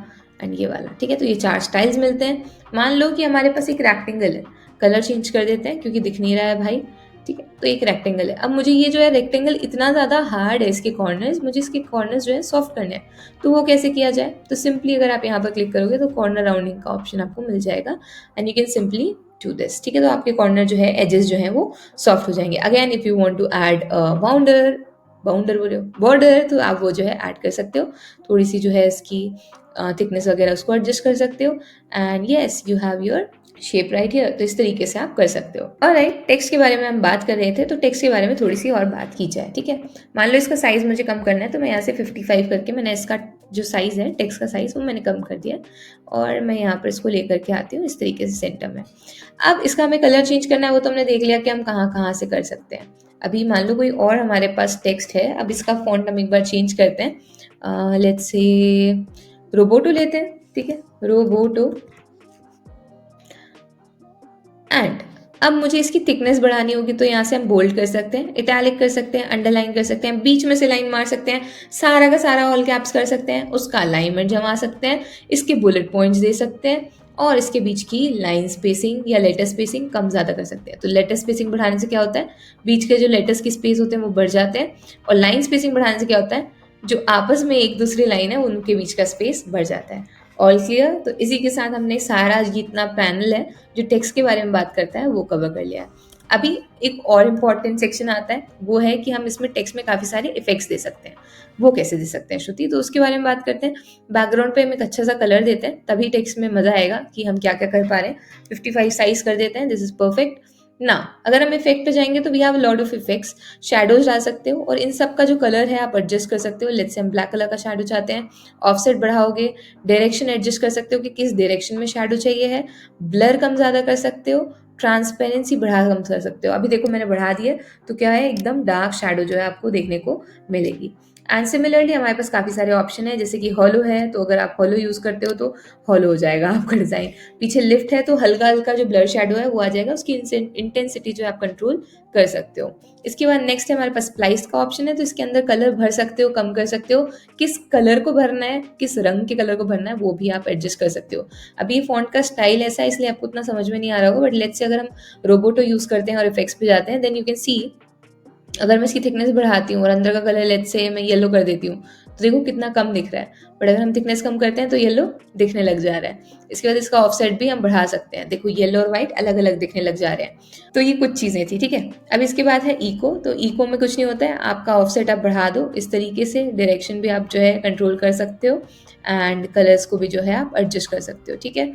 एंड ये वाला, ठीक है। तो ये 4 स्टाइल्स मिलते हैं। मान लो कि हमारे पास एक रेक्टेंगल है, कलर चेंज कर देते हैं क्योंकि दिख नहीं रहा है भाई, ठीक है। तो एक रेक्टेंगल है, अब मुझे ये जो है रेक्टेंगल इतना ज़्यादा हार्ड है, इसके कॉर्नर्स, मुझे इसके कॉर्नर्स जो है सॉफ्ट करने हैं। तो वो कैसे किया जाए, तो सिंपली अगर आप यहाँ पर क्लिक करोगे तो कॉर्नर राउंडिंग का ऑप्शन आपको मिल जाएगा and you can simply do this, ठीक है। तो आपके कॉर्नर जो है, एजेस जो है वो सॉफ्ट हो जाएंगे। Again if you want to add bounder, bounder बोले बॉर्डर, तो आप वो जो है ऐड कर सकते हो। थोड़ी सी जो है इसकी थिकनेस वगैरह उसको एडजस्ट कर सकते हो and yes you have your shape right here. तो इस तरीके से आप कर सकते हो। और राइट, टेक्स्ट के बारे में हम बात कर रहे थे, तो टेक्स्ट के बारे में थोड़ी सी और बात की जाए, ठीक है। मान लो इसका साइज मुझे कम करना है, तो मैं यहाँ से 55 करके मैंने इसका जो साइज है टेक्स्ट का साइज वो मैंने कम कर दिया और मैं यहाँ पर इसको लेकर के आती हूँ इस तरीके से सेंटर में। अब इसका हमें कलर चेंज करना है, वो तो हमने देख लिया कि हम कहाँ कहाँ से कर सकते हैं। अभी मान लो कोई और हमारे पास टेक्स्ट है, अब इसका फॉन्ट हम एक बार चेंज करते हैं। लेट्स से रोबोटो लेते हैं, ठीक है, रोबोटो। एंड अब मुझे इसकी थिकनेस बढ़ानी होगी, तो यहाँ से हम बोल्ड कर सकते हैं, इटैलिक कर सकते हैं, अंडरलाइन कर सकते हैं, बीच में से लाइन मार सकते हैं, सारा का सारा ऑल कैप्स कर सकते हैं, उसका अलाइनमेंट जमा सकते हैं, इसके बुलेट पॉइंट्स दे सकते हैं और इसके बीच की लाइन स्पेसिंग या लेटर स्पेसिंग कम ज़्यादा कर सकते हैं। तो लेटर स्पेसिंग बढ़ाने से क्या होता है, बीच के जो लेटर्स की स्पेस होते हैं वो बढ़ जाते हैं, और लाइन स्पेसिंग बढ़ाने से क्या होता है, जो आपस में एक दूसरी लाइन है उनके बीच का स्पेस बढ़ जाता है। All clear. तो इसी के साथ हमने सारा जितना पैनल है जो टेक्स्ट के बारे में बात करता है वो कवर कर लिया है। अभी एक और इम्पॉर्टेंट सेक्शन आता है, वो है कि हम इसमें टेक्स्ट में काफ़ी सारे इफेक्ट्स दे सकते हैं। वो कैसे दे सकते हैं श्रुति, तो उसके बारे में बात करते हैं। बैकग्राउंड पे हम एक अच्छा सा कलर देते हैं, तभी टेक्स्ट में मज़ा आएगा कि हम क्या क्या कर पा रहे हैं। 55 साइज कर देते हैं, दिस इज परफेक्ट ना। अगर हम इफेक्ट पे जाएंगे तो we have lot of effects, shadows डाल सकते हो और इन सब का जो कलर है आप एडजस्ट कर सकते हो। लेट्स से हम ब्लैक कलर का शैडो चाहते हैं, ऑफसेट बढ़ाओगे, डायरेक्शन एडजस्ट कर सकते हो कि किस डायरेक्शन में शैडो चाहिए है, ब्लर कम ज़्यादा कर सकते हो, ट्रांसपेरेंसी बढ़ा कम कर सकते हो। अभी देखो मैंने बढ़ा दिया तो क्या है, एकदम डार्क शैडो जो है आपको देखने को मिलेगी। एंड सिमिलरली हमारे पास काफ़ी सारे ऑप्शन है, जैसे कि हॉलो है, तो अगर आप हॉलो यूज़ करते हो तो हॉलो हो जाएगा आपका डिज़ाइन। पीछे लिफ्ट है तो हल्का हल्का जो ब्लर शैडो है वो आ जाएगा, उसकी इंटेंसिटी जो है आप कंट्रोल कर सकते हो। इसके बाद नेक्स्ट है हमारे पास स्प्लाइस का ऑप्शन है, तो इसके अंदर कलर भर सकते हो, कम कर सकते हो, किस कलर को भरना है, किस रंग के कलर को भरना है वो भी आप एडजस्ट कर सकते हो। अभी ये फॉन्ट का स्टाइल ऐसा है इसलिए आपको उतना समझ में नहीं आ रहा होगा, बट लेट्स से अगर हम रोबोटो यूज़ करते हैं और इफेक्ट्स पे जाते हैं, देन यू कैन सी अगर मैं इसकी थिकनेस बढ़ाती हूँ और अंदर का कलर लेट्स से मैं येलो कर देती हूँ, तो देखो कितना कम दिख रहा है। बट अगर हम थिकनेस कम करते हैं तो येलो दिखने लग जा रहा है। इसके बाद इसका ऑफसेट भी हम बढ़ा सकते हैं, देखो येलो और व्हाइट अलग अलग दिखने लग जा रहे हैं। तो ये कुछ चीज़ें थी, ठीक है। अब इसके बाद है इको, तो इको में कुछ नहीं होता है, आपका ऑफसेट आप बढ़ा दो इस तरीके से, डायरेक्शन भी आप जो है कंट्रोल कर सकते हो एंड कलर्स को भी जो है आप एडजस्ट कर सकते हो, ठीक है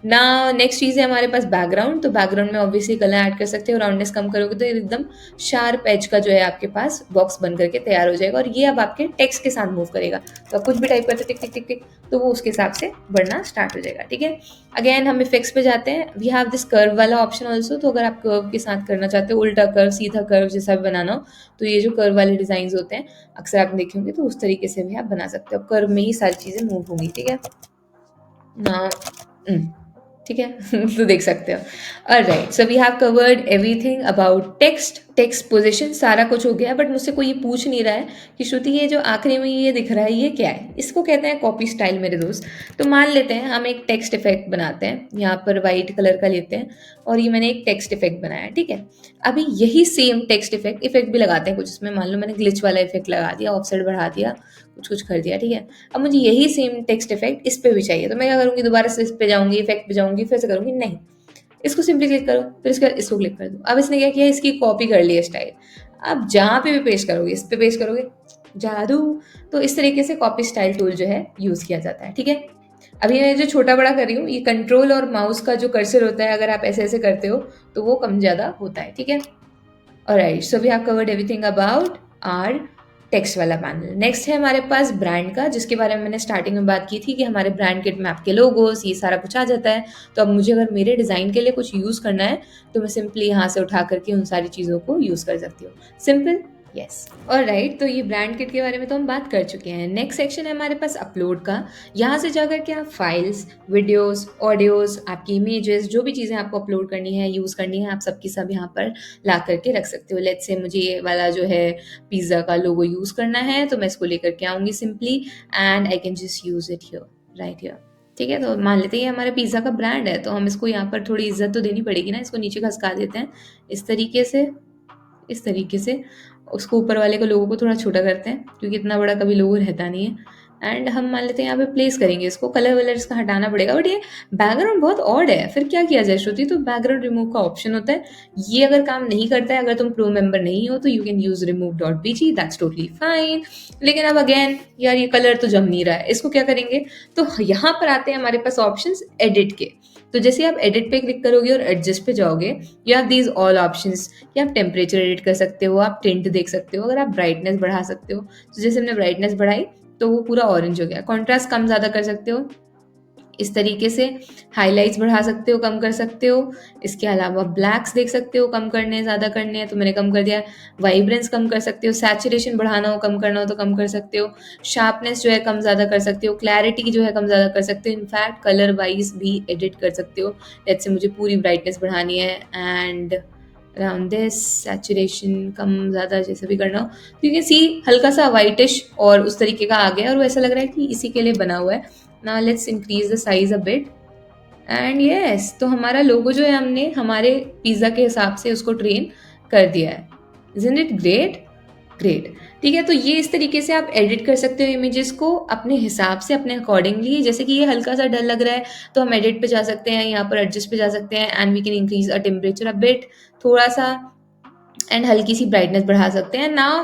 ना। नेक्स्ट चीज़ है हमारे पास बैकग्राउंड, तो बैकग्राउंड में ऑब्वियसली कलर ऐड कर सकते हो, राउंडनेस कम करोगे तो एकदम शार्प एज का जो है आपके पास बॉक्स बन करके तैयार हो जाएगा और ये अब आपके टेक्स्ट के साथ मूव करेगा। तो आप कुछ भी टाइप करते टिक टिक टिक टिक तो वो उसके हिसाब से बढ़ना स्टार्ट हो जाएगा, ठीक है। अगेन हम इफेक्ट्स पे जाते हैं, वी हैव दिस कर्व वाला ऑप्शन ऑल्सो, तो अगर आप कर्व के साथ करना चाहते हो, उल्टा कर्व, सीधा कर्व, जैसा भी बनाना हो, तो ये जो कर्व वाले डिजाइन होते हैं अक्सर आप देखे होंगे, तो उस तरीके से भी आप बना सकते हो। कर्व में ही सारी चीज़ें मूव होंगी, ठीक है ना। ठीक है तो देख सकते हो। Alright, so we have covered everything about text position, सारा कुछ हो गया। बट मुझसे कोई ये पूछ नहीं रहा है कि श्रुति ये जो आखिरी में ये दिख रहा है ये क्या है, इसको कहते हैं कॉपी स्टाइल मेरे दोस्त। तो मान लेते हैं हम एक टेक्स्ट इफेक्ट बनाते हैं, यहाँ पर वाइट कलर का लेते हैं और ये मैंने एक टेक्स्ट इफेक्ट बनाया है, ठीक है। अभी यही सेम टेक्स्ट इफेक्ट भी लगाते हैं कुछ, इसमें मान लो मैंने ग्लिच वाला इफेक्ट लगा दिया, ऑफसेट बढ़ा दिया, कुछ कुछ कर दिया, ठीक है। अब मुझे यही सेम टेक्स्ट इफेक्ट इस पे भी चाहिए, तो मैं क्या करूँगी, दोबारा से इस पे जाऊँगी, इफेक्ट पे जाऊँगी, फिर से करूँगी, नहीं, इसको सिंपली क्लिक करो, फिर इसके बाद इसको क्लिक कर दो। अब इसने क्या किया, इसकी कॉपी कर ली है स्टाइल। अब जहाँ पे भी पेस्ट करोगे, इस पे पेस्ट करोगे, जादू। तो इस तरीके से कॉपी स्टाइल टूल जो है यूज़ किया जाता है, ठीक है। अभी मैं जो छोटा बड़ा कर रही हूँ, ये कंट्रोल और माउस का जो कर्सर होता है, अगर आप ऐसे ऐसे करते हो तो वो कम ज़्यादा होता है, ठीक है। Alright, so we have covered everything about our text वाला पैनल। नेक्स्ट है हमारे पास ब्रांड का, जिसके बारे में मैंने स्टार्टिंग में बात की थी कि हमारे ब्रांड किट में आपके लोगोस ये सारा कुछ आ जाता है। तो अब मुझे अगर मेरे डिज़ाइन के लिए कुछ यूज़ करना है तो मैं सिंपली यहाँ से उठा करके उन सारी चीज़ों को यूज़ कर सकती हूँ। Simple, yes. और राइट, तो ये ब्रांड किट के बारे में तो हम बात कर चुके हैं। नेक्स्ट सेक्शन है हमारे पास अपलोड का। यहाँ से जाकर के आप फाइल्स, वीडियोस, ऑडियोज, आपकी इमेजेस, जो भी चीज़ें आपको अपलोड करनी है, यूज़ करनी है, आप सबकी सब यहाँ पर ला करके रख सकते हो। लेट्स से मुझे ये वाला जो है पिज़्ज़ा का लोगो यूज़ करना है, तो मैं इसको लेकर के आऊँगी simply and I can just use it here, right here. ठीक है, तो मान लेते हैं ये हमारे पिज़्ज़ा का ब्रांड है, तो हम इसको यहाँ पर थोड़ी इज्जत तो देनी पड़ेगी ना, इसको नीचे खसका देते हैं इस तरीके से, इस तरीके से। उसको ऊपर वाले के लोगों को थोड़ा छोटा करते हैं क्योंकि इतना बड़ा कभी लोगो रहता नहीं है। एंड हम मान लेते हैं यहाँ पे प्लेस करेंगे इसको। कलर वलर इसका हटाना पड़ेगा, बट ये बैकग्राउंड बहुत ऑड है। फिर क्या किया जाए श्रुति? तो बैकग्राउंड रिमूव का ऑप्शन होता है। ये अगर काम नहीं करता है, अगर तुम प्रो मेंबर नहीं हो, तो you can use remove.bg, that's totally fine. लेकिन अब अगेन यार ये कलर तो जम नहीं रहा है, इसको क्या करेंगे? तो यहाँ पर आते हैं हमारे पास ऑप्शन एडिट के। तो जैसे आप एडिट पे क्लिक करोगे और एडजस्ट पे जाओगे, you have these all options कि आप टेम्परेचर एडिट कर सकते हो, आप टिंट देख सकते हो, अगर आप ब्राइटनेस बढ़ा सकते हो। तो जैसे हमने ब्राइटनेस बढ़ाई तो वो पूरा ऑरेंज हो गया। कॉन्ट्रास्ट कम ज़्यादा कर सकते हो इस तरीके से, हाइलाइट्स बढ़ा सकते हो, कम कर सकते हो। इसके अलावा ब्लैक्स देख सकते हो, कम करने ज़्यादा करने हैं तो मैंने कम कर दिया। वाइब्रेंस कम कर सकते हो, सैचुरेशन बढ़ाना हो, कम करना हो तो कम कर सकते हो। शार्पनेस जो है कम ज़्यादा कर सकते हो, क्लैरिटी जो है कम ज़्यादा कर सकते हो। इनफैक्ट कलर वाइज भी एडिट कर सकते हो। जैसे मुझे पूरी ब्राइटनेस बढ़ानी है एंड अराउंड दिस, सैचुरेशन कम ज़्यादा जैसे भी करना हो, तो यू कैन सी हल्का सा वाइटिश और उस तरीके का आ गया और वो ऐसा लग रहा है कि इसी के लिए बना हुआ है। Now let's increase the size a bit and yes, तो हमारा लोगो जो है हमने हमारे पिज़्ज़ा के हिसाब से उसको ट्रेन कर दिया है। Isn't it great? ग्रेट। ठीक है, तो ये इस तरीके से आप एडिट कर सकते हो इमेजेस को अपने हिसाब से, अपने अकॉर्डिंगली। जैसे कि ये हल्का सा डल लग रहा है तो हम एडिट पे जा सकते हैं, यहाँ पर एडजस्ट पे जा सकते हैं and we can increase a temperature a bit, थोड़ा सा, एंड हल्की सी ब्राइटनेस बढ़ा सकते हैं। Now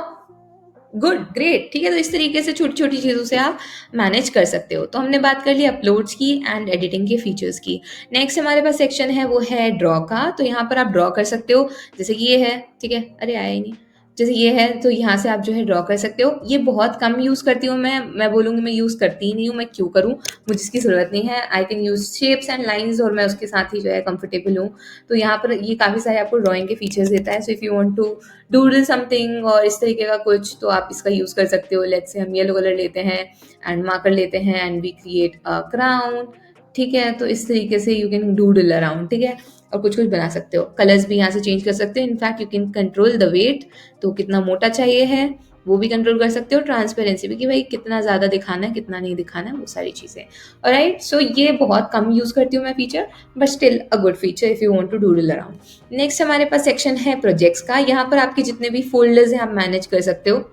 good, great. ठीक है, तो इस तरीके से छोटी छोटी चीज़ों से आप मैनेज कर सकते हो। तो हमने बात कर ली अपलोड्स की एंड एडिटिंग के फीचर्स की। नेक्स्ट हमारे पास सेक्शन है वो है ड्रॉ का। तो यहाँ पर आप ड्रॉ कर सकते हो, जैसे कि ये है। ठीक है, अरे आया ही नहीं। जैसे ये है तो यहाँ से आप जो है ड्रॉ कर सकते हो। ये बहुत कम यूज़ करती हूँ मैं बोलूँगी मैं यूज़ करती ही नहीं हूँ। मैं क्यों करूँ, मुझे इसकी ज़रूरत नहीं है। I can use shapes and lines और मैं उसके साथ ही जो है कंफर्टेबल हूँ। तो यहाँ पर ये काफ़ी सारे आपको ड्राइंग के फीचर्स देता है। So if you want to doodle something और इस तरीके का कुछ, तो आप इसका यूज़ कर सकते हो। लेट्स से हम येलो कलर लेते हैं एंड मार्कर लेते हैं and we create a crown. ठीक है, तो इस तरीके से यू कैन डूडल अराउंड। ठीक है, और कुछ कुछ बना सकते हो। कलर्स भी यहाँ से चेंज कर सकते हो। In fact you can control the weight, तो कितना मोटा चाहिए है वो भी कंट्रोल कर सकते हो। ट्रांसपेरेंसी भी कि भाई कितना ज़्यादा दिखाना है कितना नहीं दिखाना है, वो सारी चीज़ें। ऑलराइट, सो ये बहुत कम यूज़ करती हूँ मैं feature, but still a good feature if you want to doodle around. Next हमारे पास सेक्शन है प्रोजेक्ट्स का। यहाँ पर आपके जितने भी फोल्डर्स हैं आप मैनेज कर सकते हो।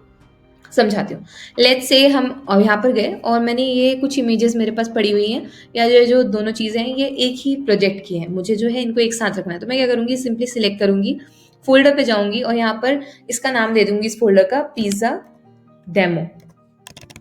समझाती हूँ। लेट्स से हम यहाँ पर गए और मैंने ये कुछ इमेजेस मेरे पास पड़ी हुई हैं, या जो दोनों चीज़ें हैं ये एक ही प्रोजेक्ट की हैं, मुझे जो है इनको एक साथ रखना है। तो मैं क्या करूँगी, सिंपली सिलेक्ट करूँगी, फोल्डर पे जाऊँगी और यहाँ पर इसका नाम दे दूँगी इस फोल्डर का पिज़्ज़ा डेमो।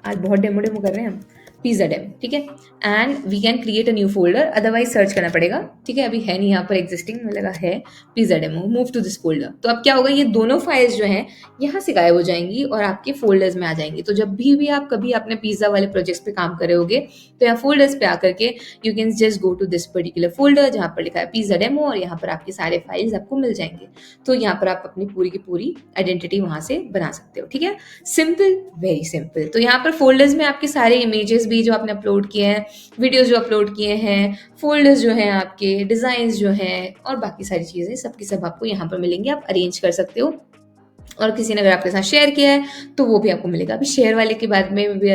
आज बहुत डेमो डेमो कर रहे हैं हम, पिज़्ज़ा डेमो। ठीक है, and we can create a new folder, otherwise search करना पड़ेगा। ठीक है, अभी है नहीं यहाँ पर एग्जिस्टिंग, मुझे लगा है pizza demo. Move to this folder. तो अब क्या होगा, ये दोनों फाइल्स जो हैं यहाँ से गायब हो जाएंगी और आपके फोल्डर्स में आ जाएंगी। तो जब भी आप कभी अपने पिज़्ज़ा वाले प्रोजेक्ट्स पे काम कर रहे होगे तो यहाँ फोल्डर्स पे आकर के you can just go to this particular folder जहाँ पर लिखा है पिज़्ज़ा डेमो और यहाँ पर आपके सारे फाइल्स आपको मिल जाएंगे। तो यहाँ पर आप अपनी पूरी की पूरी आइडेंटिटी वहाँ से बना सकते हो। ठीक है, सिंपल, वेरी सिंपल। तो यहाँ पर फोल्डर्स में आपके सारे इमेजेस भी जो आपने अपलोड किए हैं, वीडियोस जो अपलोड किए हैं, फोल्डर्स जो हैं आपके, डिज़ाइंस जो हैं और बाकी सारी चीज़ें सबकी सब आपको यहाँ पर मिलेंगी। आप अरेंज कर सकते हो और किसी ने अगर आपके साथ शेयर किया है तो वो भी आपको मिलेगा। अभी शेयर वाले के बाद में भी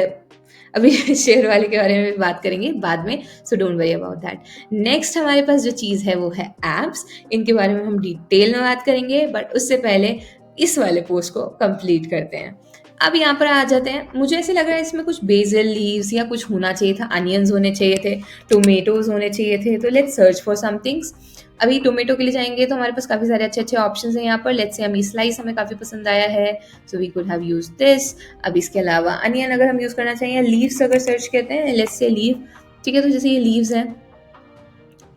अभी शेयर वाले के बारे में भी बात करेंगे बाद में, so don't worry about that. Next हमारे पास जो चीज़ है वो है एप्स। इनके बारे में हम डिटेल में बात करेंगे, बट उससे पहले इस वाले पोस्ट को कंप्लीट करते हैं। अब यहाँ पर आ जाते हैं, मुझे ऐसे लग रहा है इसमें कुछ बेसिल लीव्स या कुछ होना चाहिए था, अनियंस होने चाहिए थे, टोमेटोज होने चाहिए थे। तो let's search for some things. अभी टोमेटो के लिए जाएंगे तो हमारे पास काफ़ी सारे अच्छे अच्छे ऑप्शंस हैं यहाँ पर। लेट्स से हमें स्लाइस हमें काफ़ी पसंद आया है, so we could have use this. अब इसके अलावा अनियन अगर हम यूज़ करना चाहिए, लीव्स अगर सर्च करते हैं, लेट्स से लीव। ठीक है, तो जैसे ये लीव्स हैं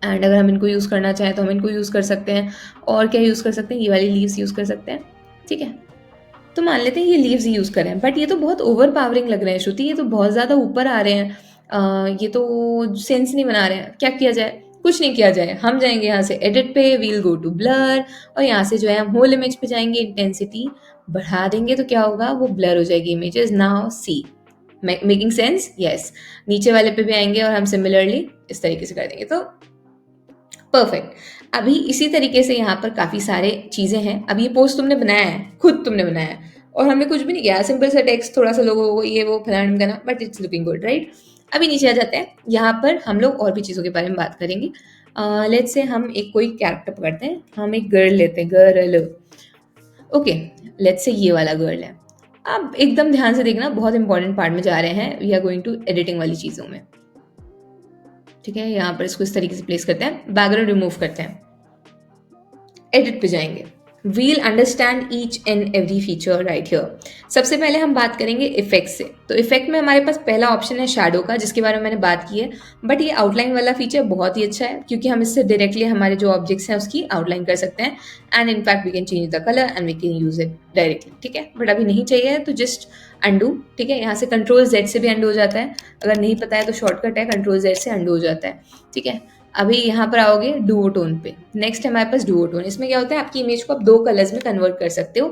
एंड अगर हम इनको यूज़ करना चाहें तो हम इनको यूज़ कर सकते हैं। और क्या यूज़ कर सकते हैं, ये वाली लीव्स यूज़ कर सकते हैं। ठीक है, तो मान लेते हैं ये लीव्स यूज़ करें, बट ये तो बहुत ओवर पावरिंग लग रहे हैं श्रुति, ये तो बहुत ज़्यादा ऊपर आ रहे हैं, ये तो सेंस नहीं बना रहे हैं, क्या किया जाए? कुछ नहीं किया जाए, हम जाएंगे यहाँ से एडिट पे, वील गो टू ब्लर, और यहाँ से जो है हम होल इमेज पे जाएंगे, इंटेंसिटी बढ़ा देंगे, तो क्या होगा, वो ब्लर हो जाएगी images. Now see, making sense? Yes. नीचे वाले पे भी आएंगे और हम सिमिलरली इस तरीके से कर देंगे, तो परफेक्ट। अभी इसी तरीके से यहाँ पर काफ़ी सारे चीज़ें हैं। अब ये पोस्ट तुमने बनाया है, खुद तुमने बनाया है, और हमने कुछ भी नहीं किया, सिंपल सा टेक्स्ट, थोड़ा सा लोगों को ये वो फलाना करना, but it's looking good, right? अभी नीचे आ जाते हैं, यहाँ पर हम लोग और भी चीज़ों के बारे में बात करेंगे। लेट्स से हम एक कोई कैरेक्टर पकड़ते हैं, हम एक गर्ल लेते हैं, गर्ल, ओके, लेट्स से ये वाला गर्ल है। अब एकदम ध्यान से देखना, बहुत इंपॉर्टेंट पार्ट में जा रहे हैं, we are going to editing वाली चीज़ों में, ठीक है? यहाँ पर इसको इस तरीके से प्लेस करते हैं, बैकग्राउंड रिमूव करते हैं, एडिट पे जाएंगे, we'll understand each and every feature right here. सबसे पहले हम बात करेंगे इफेक्ट से। तो इफेक्ट में हमारे पास पहला ऑप्शन है शैडो का, जिसके बारे में मैंने बात की है, बट ये आउटलाइन वाला फीचर बहुत ही अच्छा है, क्योंकि हम इससे डायरेक्टली हमारे जो ऑब्जेक्ट्स हैं उसकी आउटलाइन कर सकते हैं, and in fact we can change the colour and we can use it directly, ठीक है? बट अभी नहीं चाहिए तो जस्ट अंडू, ठीक है? यहाँ से कंट्रोल जेड से भी अंडू हो जाता है, अगर नहीं पता है तो शॉर्टकट है, कंट्रोल जेड से अंडू हो जाता है, ठीक है? अभी यहाँ पर आओगे डुओटोन पे, नेक्स्ट है हमारे पास डुओटोन। इसमें क्या होता है, आपकी इमेज को आप 2 कलर्स में कन्वर्ट कर सकते हो,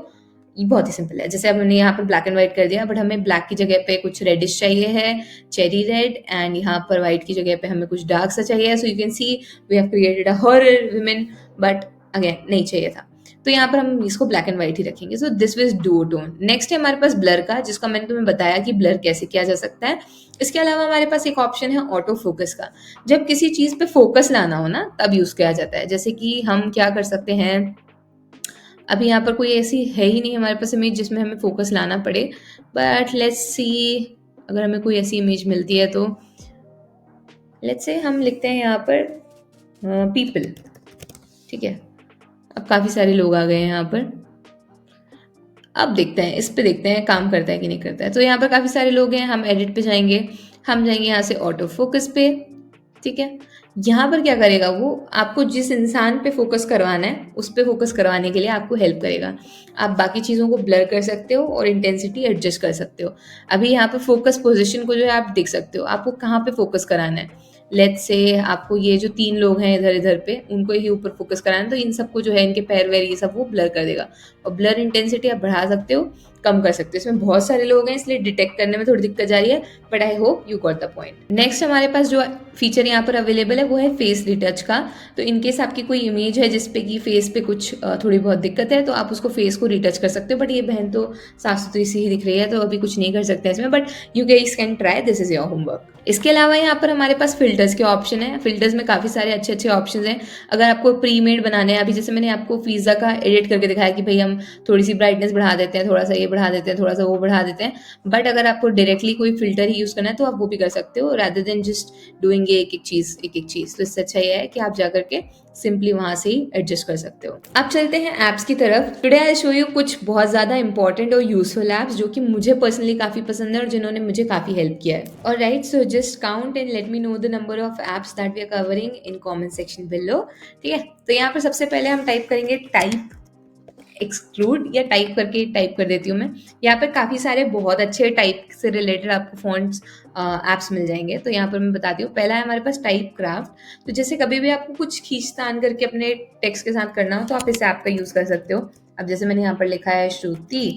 ये बहुत ही सिंपल है। जैसे अब हमने यहाँ पर ब्लैक एंड व्हाइट कर दिया, बट हमें ब्लैक की जगह पे कुछ रेडिश चाहिए है, चेरी रेड, एंड यहाँ पर व्हाइट की जगह पे हमें कुछ डार्क सा चाहिए, so you can see we have created a horror women, but again नहीं चाहिए था, तो यहाँ पर हम इसको ब्लैक एंड व्हाइट ही रखेंगे। So this is duotone. Next है हमारे पास ब्लर का, जिसका मैंने तुम्हें बताया कि ब्लर कैसे किया जा सकता है। इसके अलावा हमारे पास एक ऑप्शन है ऑटो फोकस का। जब किसी चीज पे फोकस लाना हो ना, तब यूज किया जाता है। जैसे कि हम क्या कर सकते हैं, अभी यहाँ पर कोई ऐसी है ही नहीं हमारे पास इमेज जिसमें हमें फोकस लाना पड़े, बट लेट्स सी, अगर हमें कोई ऐसी इमेज मिलती है तो लेट्स से हम लिखते हैं यहाँ पर पीपल, ठीक है? अब काफी सारे लोग आ गए हैं यहाँ पर, अब देखते हैं, इस पे देखते हैं काम करता है कि नहीं करता है। तो यहाँ पर काफी सारे लोग हैं, हम एडिट पे जाएंगे, हम जाएंगे यहाँ से ऑटो फोकस पे, ठीक है? यहाँ पर क्या करेगा वो, आपको जिस इंसान पे फोकस करवाना है उस पे फोकस करवाने के लिए आपको हेल्प करेगा। आप बाकी चीज़ों को ब्लर कर सकते हो और इंटेंसिटी एडजस्ट कर सकते हो। अभी यहाँ पर फोकस पोजीशन को जो है आप देख सकते हो, आपको कहाँ पे फोकस कराना है। लेट्स से आपको ये जो 3 लोग हैं इधर इधर पे, उनको ही ऊपर फोकस कराना है, तो इन सबको जो है इनके पैर वैर ये सब वो ब्लर कर देगा। और ब्लर इंटेंसिटी आप बढ़ा सकते हो, कम कर सकते हो। इसमें बहुत सारे लोग हैं इसलिए डिटेक्ट करने में थोड़ी दिक्कत जा रही है, but I hope you got the point. Next हमारे पास जो फीचर यहाँ पर अवेलेबल है वो है फेस रिटच का। तो इनकेस आपकी कोई इमेज है जिसपे कि फेस पे कुछ थोड़ी बहुत दिक्कत है, तो आप उसको फेस को रिटच कर सकते हो। बट ये बहन तो साफ सुथरी सी ही दिख रही है, तो अभी कुछ नहीं कर सकते हैं इसमें, but you guys can try, this is your homework. इसके अलावा यहाँ पर हमारे पास फिल्टर्स के ऑप्शन है। फिल्टर्स में काफी सारे अच्छे अच्छे ऑप्शन हैं। अगर आपको प्री मेड बनाने हैं, अभी जैसे मैंने आपको पिज्जा का एडिट करके दिखाया कि भाई हम थोड़ी सी ब्राइटनेस बढ़ा देते हैं, थोड़ा सा ये बढ़ा देते हैं, थोड़ा सा वो बढ़ा देते हैं, बट अगर आपको डायरेक्टली कोई फिल्टर ही यूज करना है तो आप वो भी कर सकते हो, रादर देन जस्ट डूइंग एक एक चीज। तो इससे अच्छा ये है कि आप जाकर के सिंपली वहां से ही एडजस्ट कर सकते हो। अब चलते हैं एप्स की तरफ। टुडे आई शो यू कुछ बहुत ज्यादा इंपॉर्टेंट और यूजफुल एप्स जो कि मुझे पर्सनली काफी पसंद है और जिन्होंने मुझे काफी हेल्प किया है। और right, so just count and let me know the number of apps that we are covering in comment section below, ठीक है? तो यहाँ पर सबसे पहले हम टाइप करेंगे टाइप एक्सक्लूड, या टाइप करके टाइप कर देती हूँ मैं। यहाँ पर काफ़ी सारे बहुत अच्छे टाइप से रिलेटेड आपको फॉन्ट्स एप्स मिल जाएंगे। तो यहाँ पर मैं बताती हूँ, पहला है हमारे पास टाइप क्राफ्ट। तो जैसे कभी भी आपको कुछ खींचतान करके अपने टेक्स्ट के साथ करना हो तो आप इस ऐप का यूज़ कर सकते हो। अब जैसे मैंने यहाँ पर लिखा है श्रुति,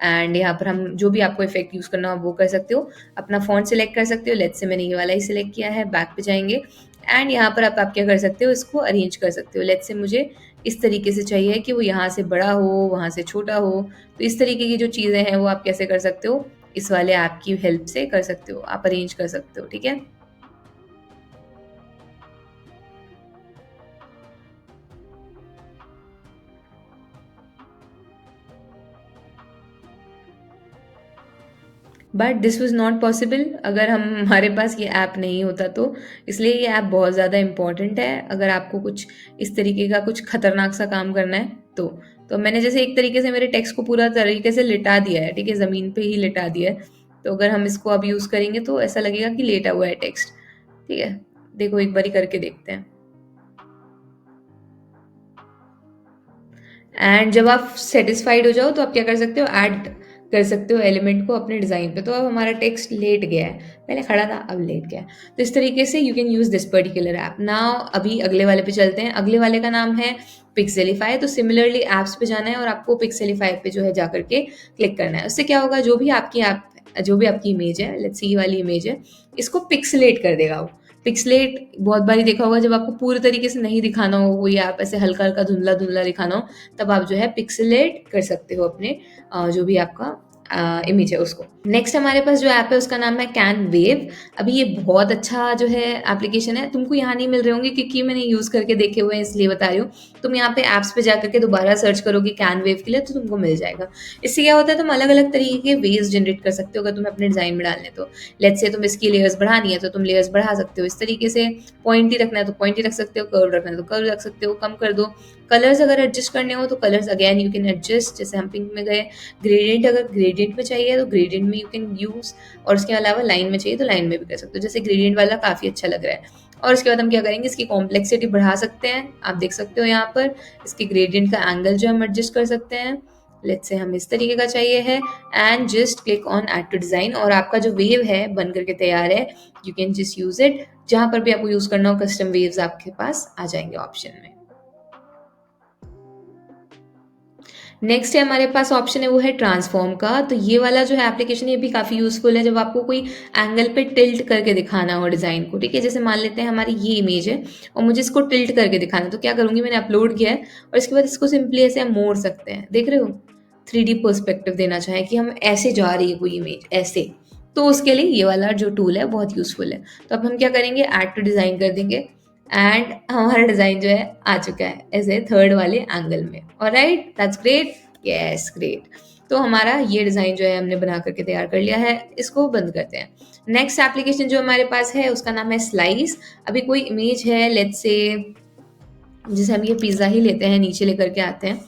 एंड यहाँ पर हम जो भी आपको इफेक्ट यूज़ करना हो वो कर सकते हो। अपना फॉन्ट सेलेक्ट कर सकते हो, लेट्स से मैंने ये वाला ही सिलेक्ट किया है। बैक पे जाएंगे एंड यहाँ पर आप क्या कर सकते हो, इसको अरेंज कर सकते हो। लेट्स से मुझे इस तरीके से चाहिए कि वो यहाँ से बड़ा हो, वहाँ से छोटा हो, तो इस तरीके की जो चीज़ें हैं वो आप कैसे कर सकते हो, इस वाले ऐप की हेल्प से कर सकते हो, आप अरेंज कर सकते हो, ठीक है? But this was not possible अगर हमारे पास ये ऐप नहीं होता तो, इसलिए ये ऐप बहुत ज़्यादा इंपॉर्टेंट है अगर आपको कुछ इस तरीके का कुछ खतरनाक सा काम करना है तो मैंने जैसे एक तरीके से मेरे टेक्स्ट को पूरा तरीके से लिटा दिया है, ठीक है? ज़मीन पे ही लिटा दिया है। तो अगर हम इसको अब यूज़ करेंगे तो ऐसा लगेगा कि लेटा हुआ है टेक्स्ट, ठीक है? देखो एक बारी करके देखते हैं। एंड जब आप सेटिस्फाइड हो जाओ तो आप क्या कर सकते हो, ऐड कर सकते हो एलिमेंट को अपने डिज़ाइन पे। तो अब हमारा टेक्स्ट लेट गया है, पहले खड़ा था अब लेट गया है। तो इस तरीके से you can use this particular app. Now अभी अगले वाले पे चलते हैं। अगले वाले का नाम है पिक्सेलिफाई। तो सिमिलरली ऐप्स पे जाना है और आपको पिक्सेलिफाई पे जो है जा करके क्लिक करना है। उससे क्या होगा, जो भी आपकी ऐप, जो भी आपकी इमेज है, लेट्स सी ये वाली इमेज है, इसको पिक्सलेट कर देगा वो। पिक्सलेट बहुत बारी देखा होगा, जब आपको पूरी तरीके से नहीं दिखाना हो, कोई आप ऐसे हल्का हल्का धुंधला धुंधला दिखाना हो, तब आप जो है पिक्सलेट कर सकते हो अपने जो भी आपका इमेज है उसको। नेक्स्ट हमारे पास जो ऐप है उसका नाम है कैन वेव। अभी ये बहुत अच्छा जो है एप्लीकेशन है। तुमको यहाँ नहीं मिल रहे होंगे क्योंकि मैंने यूज़ करके देखे हुए हैं, इसलिए बता रही हूँ। तुम यहाँ पे ऐप्स पे जाकर के दोबारा सर्च करोगे कैन वेव के लिए तो तुमको मिल जाएगा। इससे क्या होता है, तुम अलग अलग तरीके के वेव्स जनरेट कर सकते हो अगर तुम्हें अपने डिज़ाइन में डालने। तो लेट्स से तुम इसकी लेयर्स बढ़ानी है तो तुम लेयर्स बढ़ा सकते हो इस तरीके से। पॉइंटी रखना है तो पॉइंटी रख सकते हो, कर्व रखना है तो कर्व रख सकते हो, कम कर दो। कलर्स अगर एडजस्ट करने हो तो colours again you can adjust, जैसे हम पिंक में गए। ग्रेडियंट अगर ग्रेडियंट में चाहिए तो ग्रेडियंट में यू कैन यूज़, और उसके अलावा लाइन में चाहिए तो लाइन में भी कर सकते हो। जैसे ग्रेडियंट वाला काफ़ी अच्छा लग रहा है। और उसके बाद हम क्या करेंगे, इसकी कॉम्प्लेक्सिटी बढ़ा सकते हैं। आप देख सकते हो यहाँ पर इसकी ग्रेडियंट का एंगल जो हम एडजस्ट कर सकते हैं। लेट्स से हम इस तरीके का चाहिए है, and just click on add to design और आपका जो वेव है बन करके तैयार है। You can just use it. जहाँ पर भी आपको यूज़ करना हो कस्टम वेव्स आपके पास आ जाएंगे ऑप्शन में। नेक्स्ट है हमारे पास ऑप्शन है वो है ट्रांसफॉर्म का। तो ये वाला जो है एप्लीकेशन, ये भी काफ़ी यूज़फुल है जब आपको कोई एंगल पे टिल्ट करके दिखाना हो डिज़ाइन को। ठीक है, जैसे मान लेते हैं हमारी ये इमेज है और मुझे इसको टिल्ट करके दिखाना है, तो क्या करूँगी, मैंने अपलोड किया है और इसके बाद इसको सिंपली ऐसे हम मोड़ सकते हैं। देख रहे हो, 3D पर्सपेक्टिव देना चाहें कि हम ऐसे जा रही है कोई इमेज ऐसे, तो उसके लिए ये वाला जो टूल है बहुत यूज़फुल है। तो अब हम क्या करेंगे, ऐड टू डिज़ाइन कर देंगे एंड हमारा डिज़ाइन जो है आ चुका है ऐसे थर्ड वाले एंगल में। Alright, that's great, yes great. तो हमारा ये डिज़ाइन जो है हमने बना करके तैयार कर लिया है। इसको बंद करते हैं। नेक्स्ट एप्लीकेशन जो हमारे पास है उसका नाम है स्लाइस। अभी कोई इमेज है, लेट्स से जैसे हम ये पिज़्ज़ा ही लेते हैं, नीचे लेकर के आते हैं,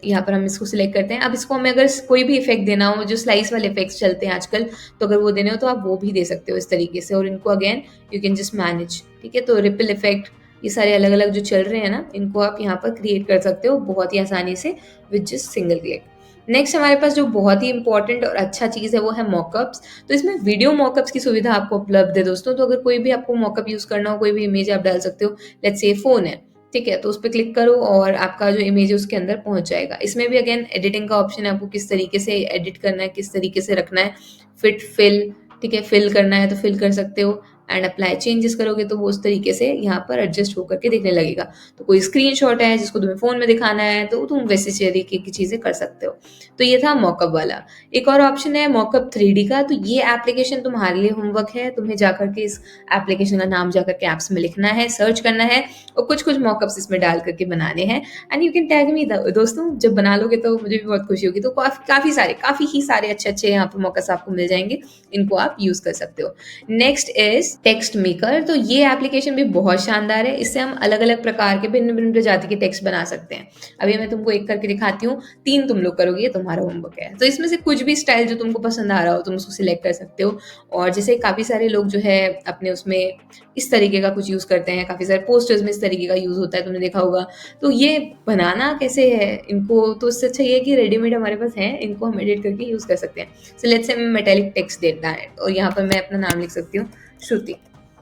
यहाँ पर हम इसको सिलेक्ट करते हैं। अब इसको हमें अगर कोई भी इफेक्ट देना हो, जो स्लाइस वाले इफेक्ट्स चलते हैं आजकल, तो अगर वो देने हो तो आप वो भी दे सकते हो इस तरीके से। और इनको again you can just manage. ठीक है, तो रिपल इफेक्ट, ये सारे अलग अलग जो चल रहे हैं ना, इनको आप यहाँ पर क्रिएट कर सकते हो बहुत ही आसानी से with just single click. Next हमारे पास जो बहुत ही इंपॉर्टेंट और अच्छा चीज़ है वो है मॉकअप्स। तो इसमें वीडियो मॉकअप्स की सुविधा आपको उपलब्ध है दोस्तों। तो अगर कोई भी आपको मॉकअप यूज़ करना हो, कोई भी इमेज आप डाल सकते हो। लेट्स से फ़ोन है, ठीक है, तो उस पर क्लिक करो और आपका जो इमेज है उसके अंदर पहुंच जाएगा। इसमें भी अगेन एडिटिंग का ऑप्शन है, आपको किस तरीके से एडिट करना है, किस तरीके से रखना है। फिट फिल, ठीक है, फिल करना है तो फिल कर सकते हो एंड अप्लाई चेंजेस करोगे तो वो उस तरीके से यहाँ पर एडजस्ट होकर के दिखने लगेगा। तो कोई स्क्रीनशॉट है जिसको तुम्हें फ़ोन में दिखाना है तो तुम वैसे तरीके की चीज़ें कर सकते हो। तो ये था मॉकअप वाला। एक और ऑप्शन है मॉकअप 3D का। तो ये एप्लीकेशन तुम्हारे लिए होमवर्क है, तुम्हें जाकर के इस एप्लीकेशन का नाम जाकर के ऐप्स में लिखना है, सर्च करना है और कुछ कुछ मॉकअप्स इसमें डाल करके बनाने हैं। And you can tag me दोस्तों, जब बना लोगे तो मुझे भी बहुत खुशी होगी। तो काफ़ी ही सारे अच्छे अच्छे यहाँ पर मॉकअप्स आपको मिल जाएंगे, इनको आप यूज़ कर सकते हो। Next is text maker. तो ये एप्लीकेशन भी बहुत शानदार है। इससे हम अलग अलग प्रकार के भिन्न भिन्न प्रजाति के टेक्स्ट बना सकते हैं। अभी मैं तुमको एक करके दिखाती हूँ, 3 तुम लोग करोगे, ये तुम्हारा होमवर्क है। तो इसमें से कुछ भी स्टाइल जो तुमको पसंद आ रहा हो तुम उसको सिलेक्ट कर सकते हो। और जैसे काफ़ी सारे लोग जो है अपने उसमें इस तरीके का कुछ यूज़ करते हैं, काफ़ी सारे पोस्टर्स में इस तरीके का यूज़ होता है, तुमने देखा होगा। तो ये बनाना कैसे है इनको, तो इससे अच्छा ये कि रेडीमेड हमारे पास है, इनको हम एडिट करके यूज़ कर सकते हैं। सो लेट्स से मैं मेटेलिक टेक्स्ट देता है और यहाँ पर मैं अपना नाम लिख सकती हूँ श्रुति,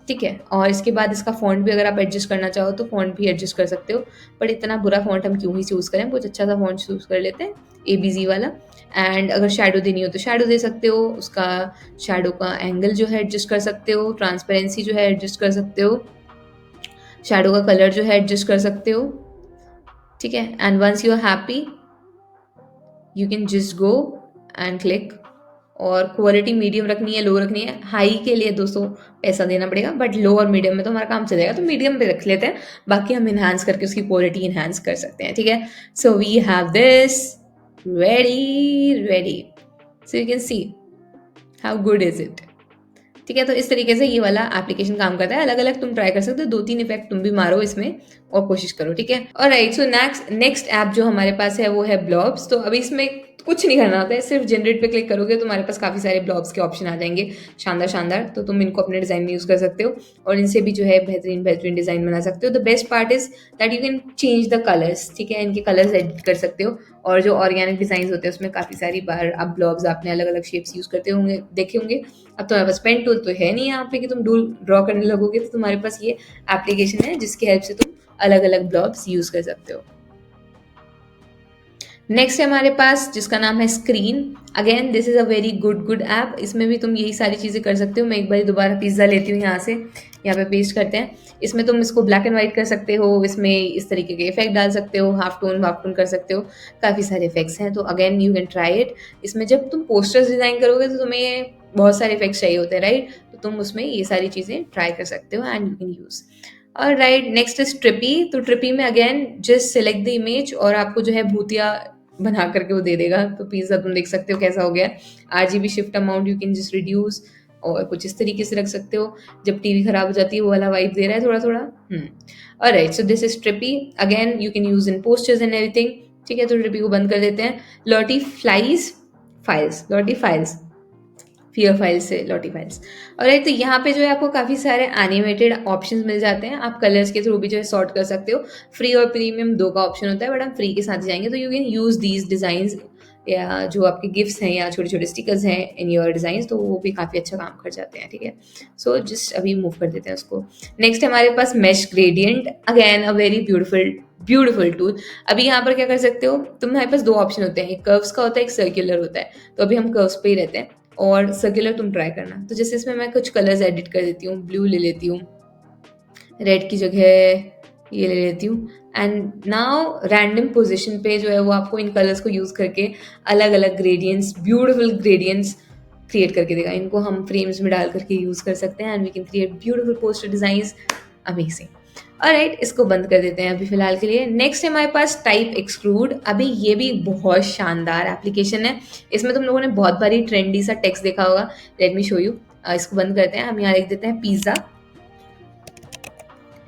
ठीक है। और इसके बाद इसका फॉन्ट भी अगर आप एडजस्ट करना चाहो तो फॉन्ट भी एडजस्ट कर सकते हो। बट इतना बुरा फॉन्ट हम क्यों ही चूज़ करें, कुछ अच्छा सा फॉन्ट चूज़ कर लेते हैं, ABZ वाला। एंड अगर शेडो देनी हो तो शेडो दे सकते हो, उसका शेडो का एंगल जो है एडजस्ट कर सकते हो, ट्रांसपेरेंसी जो है एडजस्ट कर सकते हो, शेडो का कलर जो है एडजस्ट कर सकते हो, ठीक है। And once you are happy you can just go and click. और क्वालिटी मीडियम रखनी है, लो रखनी है। हाई के लिए दोस्तों पैसा देना पड़ेगा, बट लो और मीडियम में तो हमारा काम चलेगा, तो मीडियम पे रख लेते हैं। बाकी हम इन्हांस करके उसकी क्वालिटी इन्हांस कर सकते हैं, ठीक है। So we have this ready, so you can see how good is it, ठीक है। तो इस तरीके से ये वाला एप्लीकेशन काम करता है। अलग अलग तुम ट्राई कर सकते हो, 2-3 इफेक्ट तुम भी मारो इसमें और कोशिश करो, ठीक है। और राइट, सो नेक्स्ट ऐप जो हमारे पास है वो है ब्लॉब्स। तो अभी इसमें कुछ नहीं करना होता है, सिर्फ जनरेट पे क्लिक करोगे तो तुम्हारे पास काफ़ी सारे ब्लॉग्स के ऑप्शन आ जाएंगे, शानदार शानदार। तो तुम इनको अपने डिज़ाइन में यूज़ कर सकते हो और इनसे भी जो है बेहतरीन बेहतरीन डिज़ाइन बना सकते हो। The best part is that you can change the colours, ठीक है, इनके कलर्स एडिट कर सकते हो। और जो ऑर्गेनिक डिज़ाइन होते हैं उसमें काफ़ी सारी बार अब ब्लॉग्स आपने अलग अलग शेप्स यूज़ करते होंगे, देखे होंगे। अब तुम्हारे पास पेन टूल तो है नहीं यहाँ पे कि तुम डूल ड्रॉ करने लगोगे, तो तुम्हारे पास ये एप्लीकेशन है जिसकी हेल्प से तुम अलग अलग ब्लॉग्स यूज़ कर सकते हो। नेक्स्ट है हमारे पास जिसका नाम है screen. Again this is a very good app. इसमें भी तुम यही सारी चीज़ें कर सकते हो। मैं एक बार दोबारा पिज़्ज़ा लेती हूँ यहाँ से, यहाँ पे पेस्ट करते हैं। इसमें तुम इसको ब्लैक एंड वाइट कर सकते हो, इसमें इस तरीके के इफेक्ट डाल सकते हो, हाफ टोन कर सकते हो, काफ़ी सारे इफेक्ट्स हैं। तो again you can try it. इसमें जब तुम पोस्टर्स डिज़ाइन करोगे तो तुम्हें बहुत सारे इफेक्ट्स चाहिए होते हैं, राइट? तो तुम उसमें ये सारी चीज़ें ट्राई कर सकते हो एंड यू कैन यूज़। और राइट, नेक्स्ट इज ट्रिपी। तो ट्रिपी में again just select the image और आपको जो है भूतिया बना करके वो दे देगा। तो पिज़्ज़ा तुम देख सकते हो कैसा हो गया। RGB shift amount you can just reduce और कुछ इस तरीके से रख सकते हो। जब टीवी खराब हो जाती है वो वाला वाइब दे रहा है थोड़ा थोड़ा। Alright, so this is trippy. Again you can use in posters and everything, ठीक है। तो ट्रिपी को बंद कर देते हैं। लॉटी फाइल्स फियर फाइल्स से लॉटी फाइल्स। और तो यहाँ पे जो है आपको काफ़ी सारे एनिमेटेड ऑप्शंस मिल जाते हैं। आप कलर्स के थ्रू भी जो है सॉर्ट कर सकते हो। फ्री और प्रीमियम दो का ऑप्शन होता है, बट हम फ्री के साथ ही जाएंगे। तो you can use these designs या जो आपके गिफ्ट्स हैं या छोटे छोटे स्टिकर्स हैं इन योर डिज़ाइंस, तो वो भी काफ़ी अच्छा काम कर जाते हैं, ठीक है। सो जस्ट अभी मूव कर देते हैं उसको। नेक्स्ट हमारे पास mesh gradient. Again a very beautiful tool. अभी यहाँ पर क्या कर सकते हो, तुम्हारे पास दो ऑप्शन होते हैं, एक कर्व्स का होता है, एक सर्कुलर होता है। तो अभी हम कर्व्स पे ही रहते हैं और सर्कुलर तुम ट्राई करना। तो जैसे इसमें मैं कुछ कलर्स एडिट कर देती हूँ, ब्लू ले लेती हूँ, रेड की जगह ये ले लेती हूँ एंड नाउ रैंडम पोजीशन पे जो है वो आपको इन कलर्स को यूज़ करके अलग अलग ग्रेडियंट्स, ब्यूटीफुल ग्रेडियंट्स क्रिएट करके देगा। इनको हम फ्रेम्स में डाल करके यूज़ कर सकते हैं and we can create beautiful poster designs. Amazing. Alright, इसको बंद कर देते हैं अभी फिलहाल के लिए। नेक्स्ट है हमारे पास टाइप एक्सक्लूड। अभी ये भी बहुत शानदार एप्लीकेशन है। इसमें तुम लोगों ने बहुत बारी ट्रेंडी सा टेक्स्ट देखा होगा। Late me show you. इसको बंद करते हैं। हम यहाँ लिख देते हैं पिज़्ज़ा,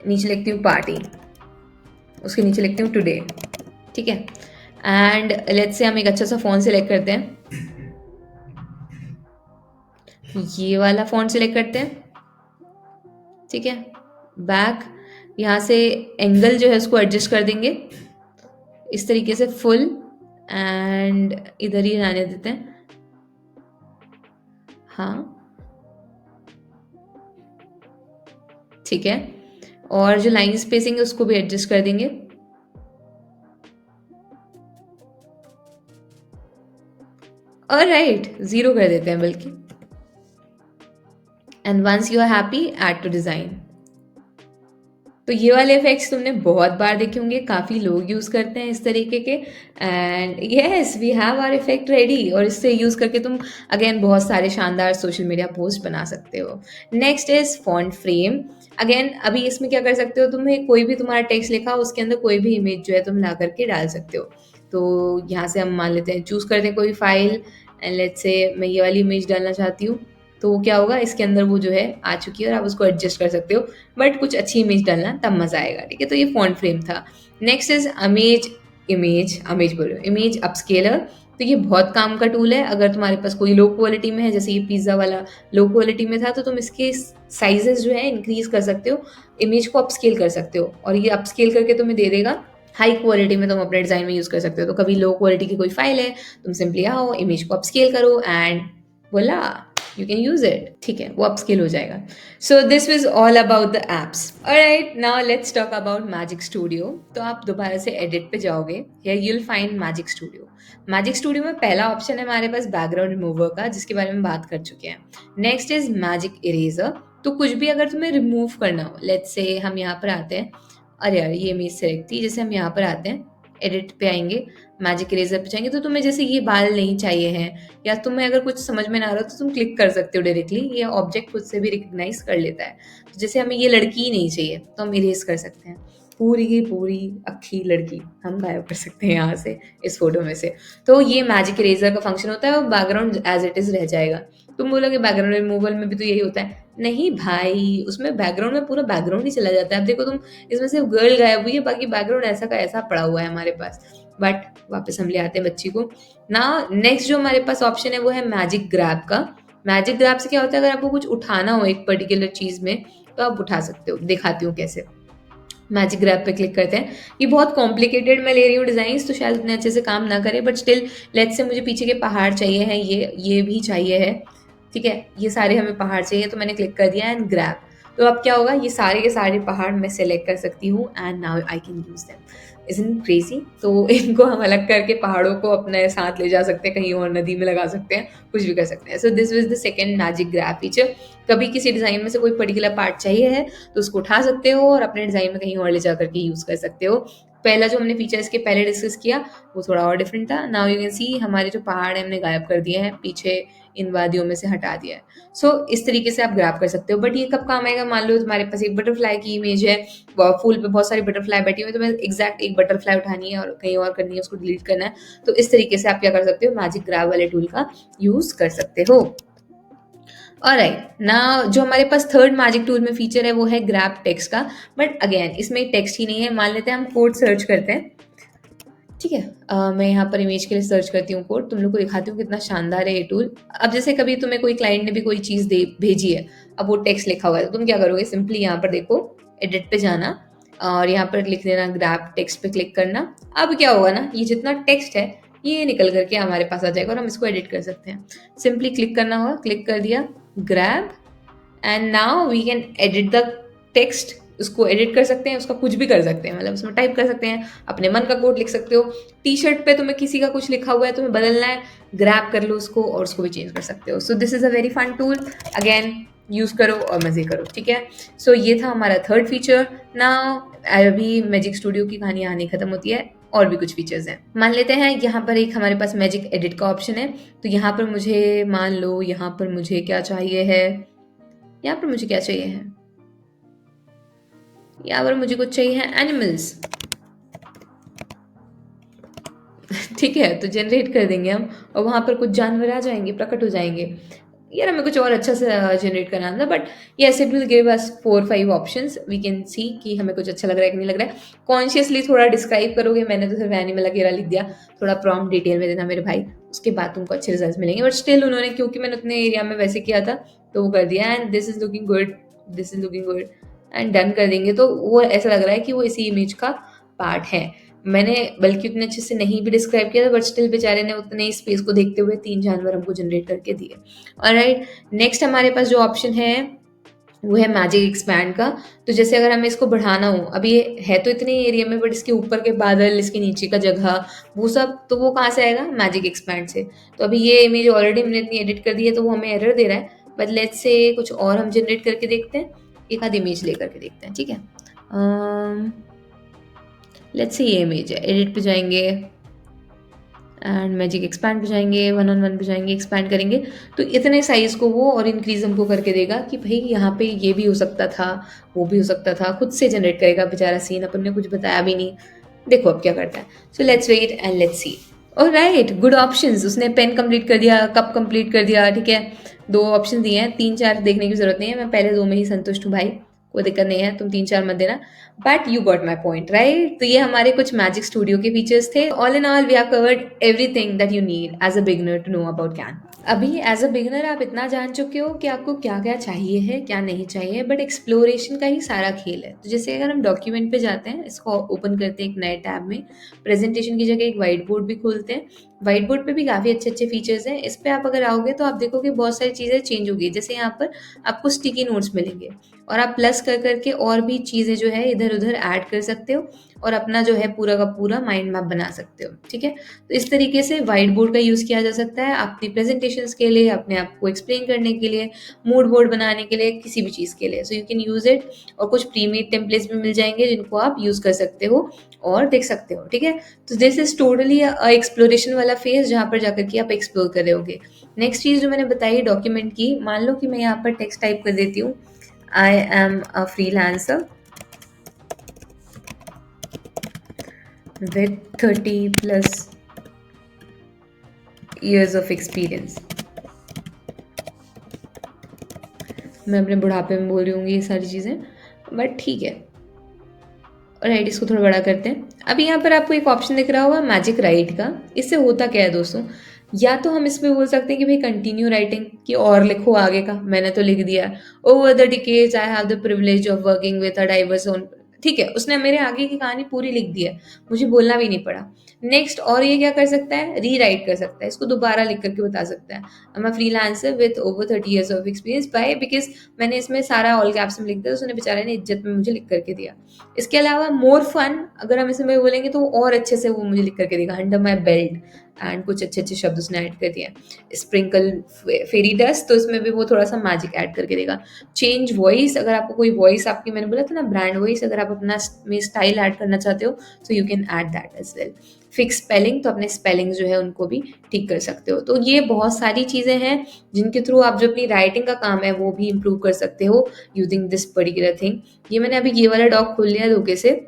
नीचे लिखती हूँ पार्टी, उसके नीचे लिखती हूँ टुडे, ठीक है। एंड लेट्स से हम एक अच्छा सा फ़ॉन्ट सेलेक्ट करते हैं, ये वाला फ़ॉन्ट सेलेक्ट करते हैं, ठीक है। बैक, यहाँ से एंगल जो है उसको एडजस्ट कर देंगे इस तरीके से फुल, एंड इधर ही रहने देते हैं, हाँ ठीक है। और जो लाइन स्पेसिंग है उसको भी एडजस्ट कर देंगे। ऑलराइट, 0 कर देते हैं बल्कि। And once you are happy, add to design. तो ये वाले इफेक्ट्स तुमने बहुत बार देखे होंगे, काफ़ी लोग यूज़ करते हैं इस तरीके के। And yes, we have our effect ready. और इससे यूज़ करके तुम अगेन बहुत सारे शानदार सोशल मीडिया पोस्ट बना सकते हो। Next is font frame. Again अभी इसमें क्या कर सकते हो, तुम्हें कोई भी तुम्हारा टेक्स्ट लिखा हो उसके अंदर कोई भी इमेज जो है तुम ला करके डाल सकते हो। तो यहाँ से हम मान लेते हैं, चूज़ करते हैं कोई फाइल एंड लेट्स से मैं ये वाली इमेज डालना चाहती हूँ। तो क्या होगा, इसके अंदर वो जो है आ चुकी है और आप उसको एडजस्ट कर सकते हो, बट कुछ अच्छी इमेज डालना तब मजा आएगा, ठीक है। तो ये फॉन्ट फ्रेम था। Next is image upscaler. तो ये बहुत काम का टूल है। अगर तुम्हारे पास कोई लो क्वालिटी में है, जैसे ये पिज्ज़ा वाला लो क्वालिटी में था, तो तुम इसके साइजेस जो है इंक्रीज कर सकते हो, इमेज को अपस्केल कर सकते हो और ये अपस्केल करके तुम्हें दे देगा हाई क्वालिटी में। तुम अपने डिज़ाइन में यूज़ कर सकते हो। तो कभी लो क्वालिटी की कोई फाइल है, तुम सिंपली आओ, इमेज को अपस्केल करो एंड बोला यू कैन यूज इट, ठीक है, वो अपस्केल हो जाएगा। So this was all about the apps. Alright, now let's talk about magic studio. तो आप दोबारा से एडिट पे जाओगे, here you will find magic studio. Magic studio में पहला ऑप्शन है हमारे पास बैकग्राउंड रिमूवर का, जिसके बारे में बात कर चुके हैं। Next is magic eraser. तो कुछ भी अगर तुम्हें रिमूव करना हो, लेट्स से हम यहाँ पर आते हैं, अरे यार ये इमेज सेलेक्ट थी, जैसे हम यहाँ पर आते हैं, एडिट पे आएंगे, मैजिक इरेजर पे जाएंगे, तो तुम्हें जैसे ये बाल नहीं चाहिए हैं या तुम्हें अगर कुछ समझ में ना आ रहा हो तो तुम क्लिक कर सकते हो डायरेक्टली, ये ऑब्जेक्ट खुद से भी रिकग्नाइज कर लेता है। तो जैसे हमें ये लड़की ही नहीं चाहिए तो हम इरेज कर सकते हैं। पूरी की पूरी अक्खी लड़की हम गायब कर सकते हैं यहाँ से, इस फोटो में से। तो ये मैजिक इरेजर का फंक्शन होता है और बैकग्राउंड एज इट इज रह जाएगा। तुम बोलोगे बैकग्राउंड रिमूवल में भी तो यही होता है। नहीं भाई, उसमें बैकग्राउंड में पूरा बैकग्राउंड ही चला जाता है। अब देखो तुम, इसमें सिर्फ गर्ल गायब हुई है, बाकी बैकग्राउंड ऐसा का ऐसा पड़ा हुआ है हमारे पास। बट वापस हम ले आते हैं बच्ची को ना। नेक्स्ट जो हमारे पास ऑप्शन है वो है मैजिक ग्रैब का। मैजिक ग्रैब से क्या होता है, अगर आपको कुछ उठाना हो एक पर्टिकुलर चीज में तो आप उठा सकते हो। दिखाती हूँ कैसे। मैजिक ग्रैब पे क्लिक करते हैं। ये बहुत कॉम्प्लिकेटेड मैं ले रही हूँ डिजाइन, तो शायद उतने अच्छे से काम ना करे, बट स्टिल लेट्स से मुझे पीछे के पहाड़ चाहिए हैं, ये भी चाहिए है। ठीक है, ये सारे हमें पहाड़ चाहिए, तो मैंने क्लिक कर दिया एंड ग्रैब। तो अब क्या होगा, ये सारे के सारे पहाड़ मैं सेलेक्ट कर सकती हूँ and now I can use them. Isn't crazy? तो इनको हम अलग करके पहाड़ों को अपने साथ ले जा सकते हैं, कहीं और नदी में लगा सकते हैं, कुछ भी कर सकते हैं। So this was the second magic grab feature. कभी किसी डिजाइन में से कोई पर्टिकुलर पार्ट चाहिए है तो उसको उठा सकते हो और अपने डिजाइन में कहीं और ले जा करके यूज कर सकते हो। पहला जो हमने फीचर इसके पहले डिस्कस किया वो थोड़ा और डिफरेंट था। नाउ यू कैन सी हमारे जो पहाड़ है हमने गायब कर दिए हैं, पीछे इन वादियों में से हटा दिया है। सो इस तरीके से आप ग्रैब कर सकते हो। बट ये कब काम आएगा, मान लो तुम्हारे पास एक बटरफ्लाई की इमेज है, फूल पे बहुत सारी बटरफ्लाई बैठी हुई है, तो मैं एग्जैक्ट एक बटरफ्लाई उठानी है और कहीं और करनी है, उसको डिलीट करना है, तो इस तरीके से आप क्या कर सकते हो, मैजिक ग्रैब वाले टूल का यूज कर सकते हो। ऑलराइट ना, जो हमारे पास थर्ड मैजिक टूल में फीचर है वो है ग्रैब टेक्स्ट का। बट अगेन इसमें टेक्स्ट ही नहीं है। मान लेते हैं हम कोड सर्च करते हैं। ठीक है, मैं यहाँ पर इमेज के लिए सर्च करती हूँ कोड, तुम लोग को दिखाती हूँ कितना शानदार है ये टूल। अब जैसे कभी तुम्हें कोई क्लाइंट ने भी कोई चीज़ दे भेजी है, अब वो टेक्स्ट लिखा हुआ है, तो तुम क्या करोगे, सिंपली यहाँ पर देखो एडिट पे जाना और यहाँ पर लिख देना ग्रैब टेक्स्ट पे क्लिक करना। अब क्या होगा ना, ये जितना टेक्स्ट है ये निकल करके हमारे पास आ जाएगा और हम इसको एडिट कर सकते हैं। सिंपली क्लिक करना होगा, क्लिक कर दिया grab, and now we can edit the text. उसको एडिट कर सकते हैं, उसका कुछ भी कर सकते हैं, मतलब उसमें टाइप कर सकते हैं, अपने मन का कोड लिख सकते हो। टी शर्ट पे तुम्हें किसी का कुछ लिखा हुआ है, तुम्हें बदलना है, ग्रैब कर लो उसको और उसको भी चेंज कर सकते हो। So this is a very fun tool. Again use करो और मजे करो। ठीक है, सो ये था हमारा थर्ड फीचर ना। अभी मैजिक स्टूडियो की कहानी यहाँ नहीं खत्म होती है, और भी कुछ फीचर्स हैं। मान लेते हैं यहाँ पर एक हमारे पास मैजिक एडिट का ऑप्शन है। तो यहाँ पर मुझे मान लो, यहाँ पर मुझे क्या चाहिए है, यहाँ पर मुझे क्या चाहिए है, यहाँ पर मुझे कुछ चाहिए है एनिमल्स। ठीक है, तो जनरेट कर देंगे हम और वहां पर कुछ जानवर आ जाएंगे, प्रकट हो जाएंगे। यार हमें कुछ और अच्छा से जनरेट करना था, but yes it will give us 4-5 options. We can see कि हमें कुछ अच्छा लग रहा है कि नहीं लग रहा है। कॉन्शियसली थोड़ा डिस्क्राइब करोगे, मैंने तो सिर्फ एनिमल वगैरह लिख दिया, थोड़ा प्रॉम्प्ट डिटेल में देना मेरे भाई, उसके बाद तुमको अच्छे रिजल्ट मिलेंगे। बट स्टिल उन्होंने, क्योंकि मैंने उतने एरिया में वैसे किया था तो वो कर दिया, and this is looking good, this is looking good, and done कर देंगे। तो वो ऐसा लग रहा है कि वो इसी इमेज का पार्ट है। मैंने बल्कि उतने अच्छे से नहीं भी डिस्क्राइब किया था, बट स्टिल बेचारे ने उतने ही स्पेस को देखते हुए 3 जानवर हमको जनरेट करके दिए। ऑलराइट, नेक्स्ट हमारे पास जो ऑप्शन है वो है मैजिक एक्सपैंड का। तो जैसे अगर हमें इसको बढ़ाना हो, अभी ये है तो इतने एरिया में, बट इसके ऊपर के बादल, इसके नीचे का जगह, वो सब, तो वो कहाँ से आएगा, मैजिक एक्सपैंड से। तो अभी ये इमेज ऑलरेडी हमने इतनी एडिट कर दी है तो वो हमें एरर दे रहा है, बट लेट्स से कुछ और हम जनरेट करके देखते हैं, एक आध इमेज लेकर के देखते हैं। ठीक है, लेट्स से ये इमेज है, एडिट पे जाएंगे एंड मैजिक एक्सपैंड पे जाएंगे, 1-on-1 पे जाएंगे, एक्सपैंड करेंगे तो इतने साइज को वो और इंक्रीज हमको करके देगा कि भाई यहाँ पे ये भी हो सकता था, वो भी हो सकता था, खुद से जनरेट करेगा बेचारा सीन, अपन ने कुछ बताया भी नहीं। देखो अब क्या करता है। So let's wait and let's see. Alright, good options. उसने पेन कंप्लीट कर दिया, कप कंप्लीट कर दिया। ठीक है, 2 ऑप्शन दिए हैं, 3-4 देखने की जरूरत नहीं है, मैं पहले 2 में ही संतुष्ट हूँ भाई, कोई दिक्कत नहीं है, तुम 3-4 मत देना। But you got my point right. तो ये हमारे कुछ मैजिक स्टूडियो के फीचर्स थे। All in all we have covered everything that you need as a beginner to know about Canva. अभी एज अ बिगिनर आप इतना जान चुके हो कि आपको क्या क्या चाहिए है, क्या नहीं चाहिए, बट एक्सप्लोरेशन का ही सारा खेल है। तो जैसे अगर हम डॉक्यूमेंट पे जाते हैं, इसको ओपन करते हैं एक नए टैब में, प्रेजेंटेशन की जगह एक व्हाइट बोर्ड भी खोलते हैं। व्हाइट बोर्ड पे भी काफ़ी अच्छे अच्छे फीचर्स हैं। इस पे आप अगर आओगे तो आप देखोगे बहुत सारी चीज़ें चेंज होगी। जैसे यहाँ पर आपको स्टिकी नोट्स मिलेंगे और आप प्लस कर करके और भी चीज़ें जो है इधर उधर ऐड कर सकते हो और अपना जो है पूरा का पूरा माइंड मैप बना सकते हो। ठीक है, तो इस तरीके से व्हाइट बोर्ड का यूज़ किया जा सकता है अपनी प्रेजेंटेशंस के लिए, अपने आप को एक्सप्लेन करने के लिए, मूड बोर्ड बनाने के लिए, किसी भी चीज़ के लिए। सो यू कैन यूज़ इट। और कुछ प्रीमेड टेम्पलेट्स भी मिल जाएंगे जिनको आप यूज़ कर सकते हो और देख सकते हो। ठीक है, तो दिस इज टोटली एक्सप्लोरेशन वाला फेज जहाँ पर जाकर के आप एक्सप्लोर कर रहे होगे। नेक्स्ट चीज़ जो मैंने बताई डॉक्यूमेंट की, मान लो कि मैं यहाँ पर टेक्स्ट टाइप कर देती हूँ, I am a freelancer with 30 plus years of experience। मैं अपने बुढ़ापे में बोल रही हूँ ये सारी चीज़ें, बट ठीक है। राइट, इसको थोड़ा बड़ा करते हैं। अभी यहाँ पर आपको एक ऑप्शन दिख रहा होगा मैजिक राइट का। इससे होता क्या है दोस्तों, या तो हम इसमें बोल सकते हैं कि भाई कंटिन्यू राइटिंग, कि और लिखो आगे का, मैंने तो लिख दिया। Over the decades I have the privilege of working with a diverse own, ठीक है, उसने मेरे आगे की कहानी पूरी लिख दी है, मुझे बोलना भी नहीं पड़ा। नेक्स्ट, और ये क्या कर सकता है, री राइट कर सकता है, इसको दोबारा लिख करके बता सकता है। I am a freelancer with over 30 years of experience by, because मैंने इसमें सारा ऑल कैप्स में लिख दिया, तो उसने बेचारे ने इज्जत में मुझे लिख करके दिया। इसके अलावा मोर फन, अगर हम इसमें बोलेंगे तो और अच्छे से वो मुझे लिख करके देगा, अंडर माई बेल्ट, एंड कुछ अच्छे अच्छे शब्द उसने ऐड कर दिए। स्प्रिंकल फेरी डस्ट, तो इसमें भी वो थोड़ा सा मैजिक ऐड करके देगा। चेंज वॉइस, अगर आपको कोई वॉइस आपकी, मैंने बोला था ना ब्रांड वॉइस, अगर आप अपना में स्टाइल ऐड करना चाहते हो तो you can add that as well. Fix spelling, तो अपने स्पेलिंग जो है उनको भी ठीक कर सकते हो। तो ये बहुत सारी चीज़ें हैं जिनके थ्रू आप जो अपनी राइटिंग का काम है वो भी इम्प्रूव कर सकते हो यूजिंग दिस पर्टिकुलर थिंग। ये मैंने अभी ये वाला डॉक खोल लिया धोखे से,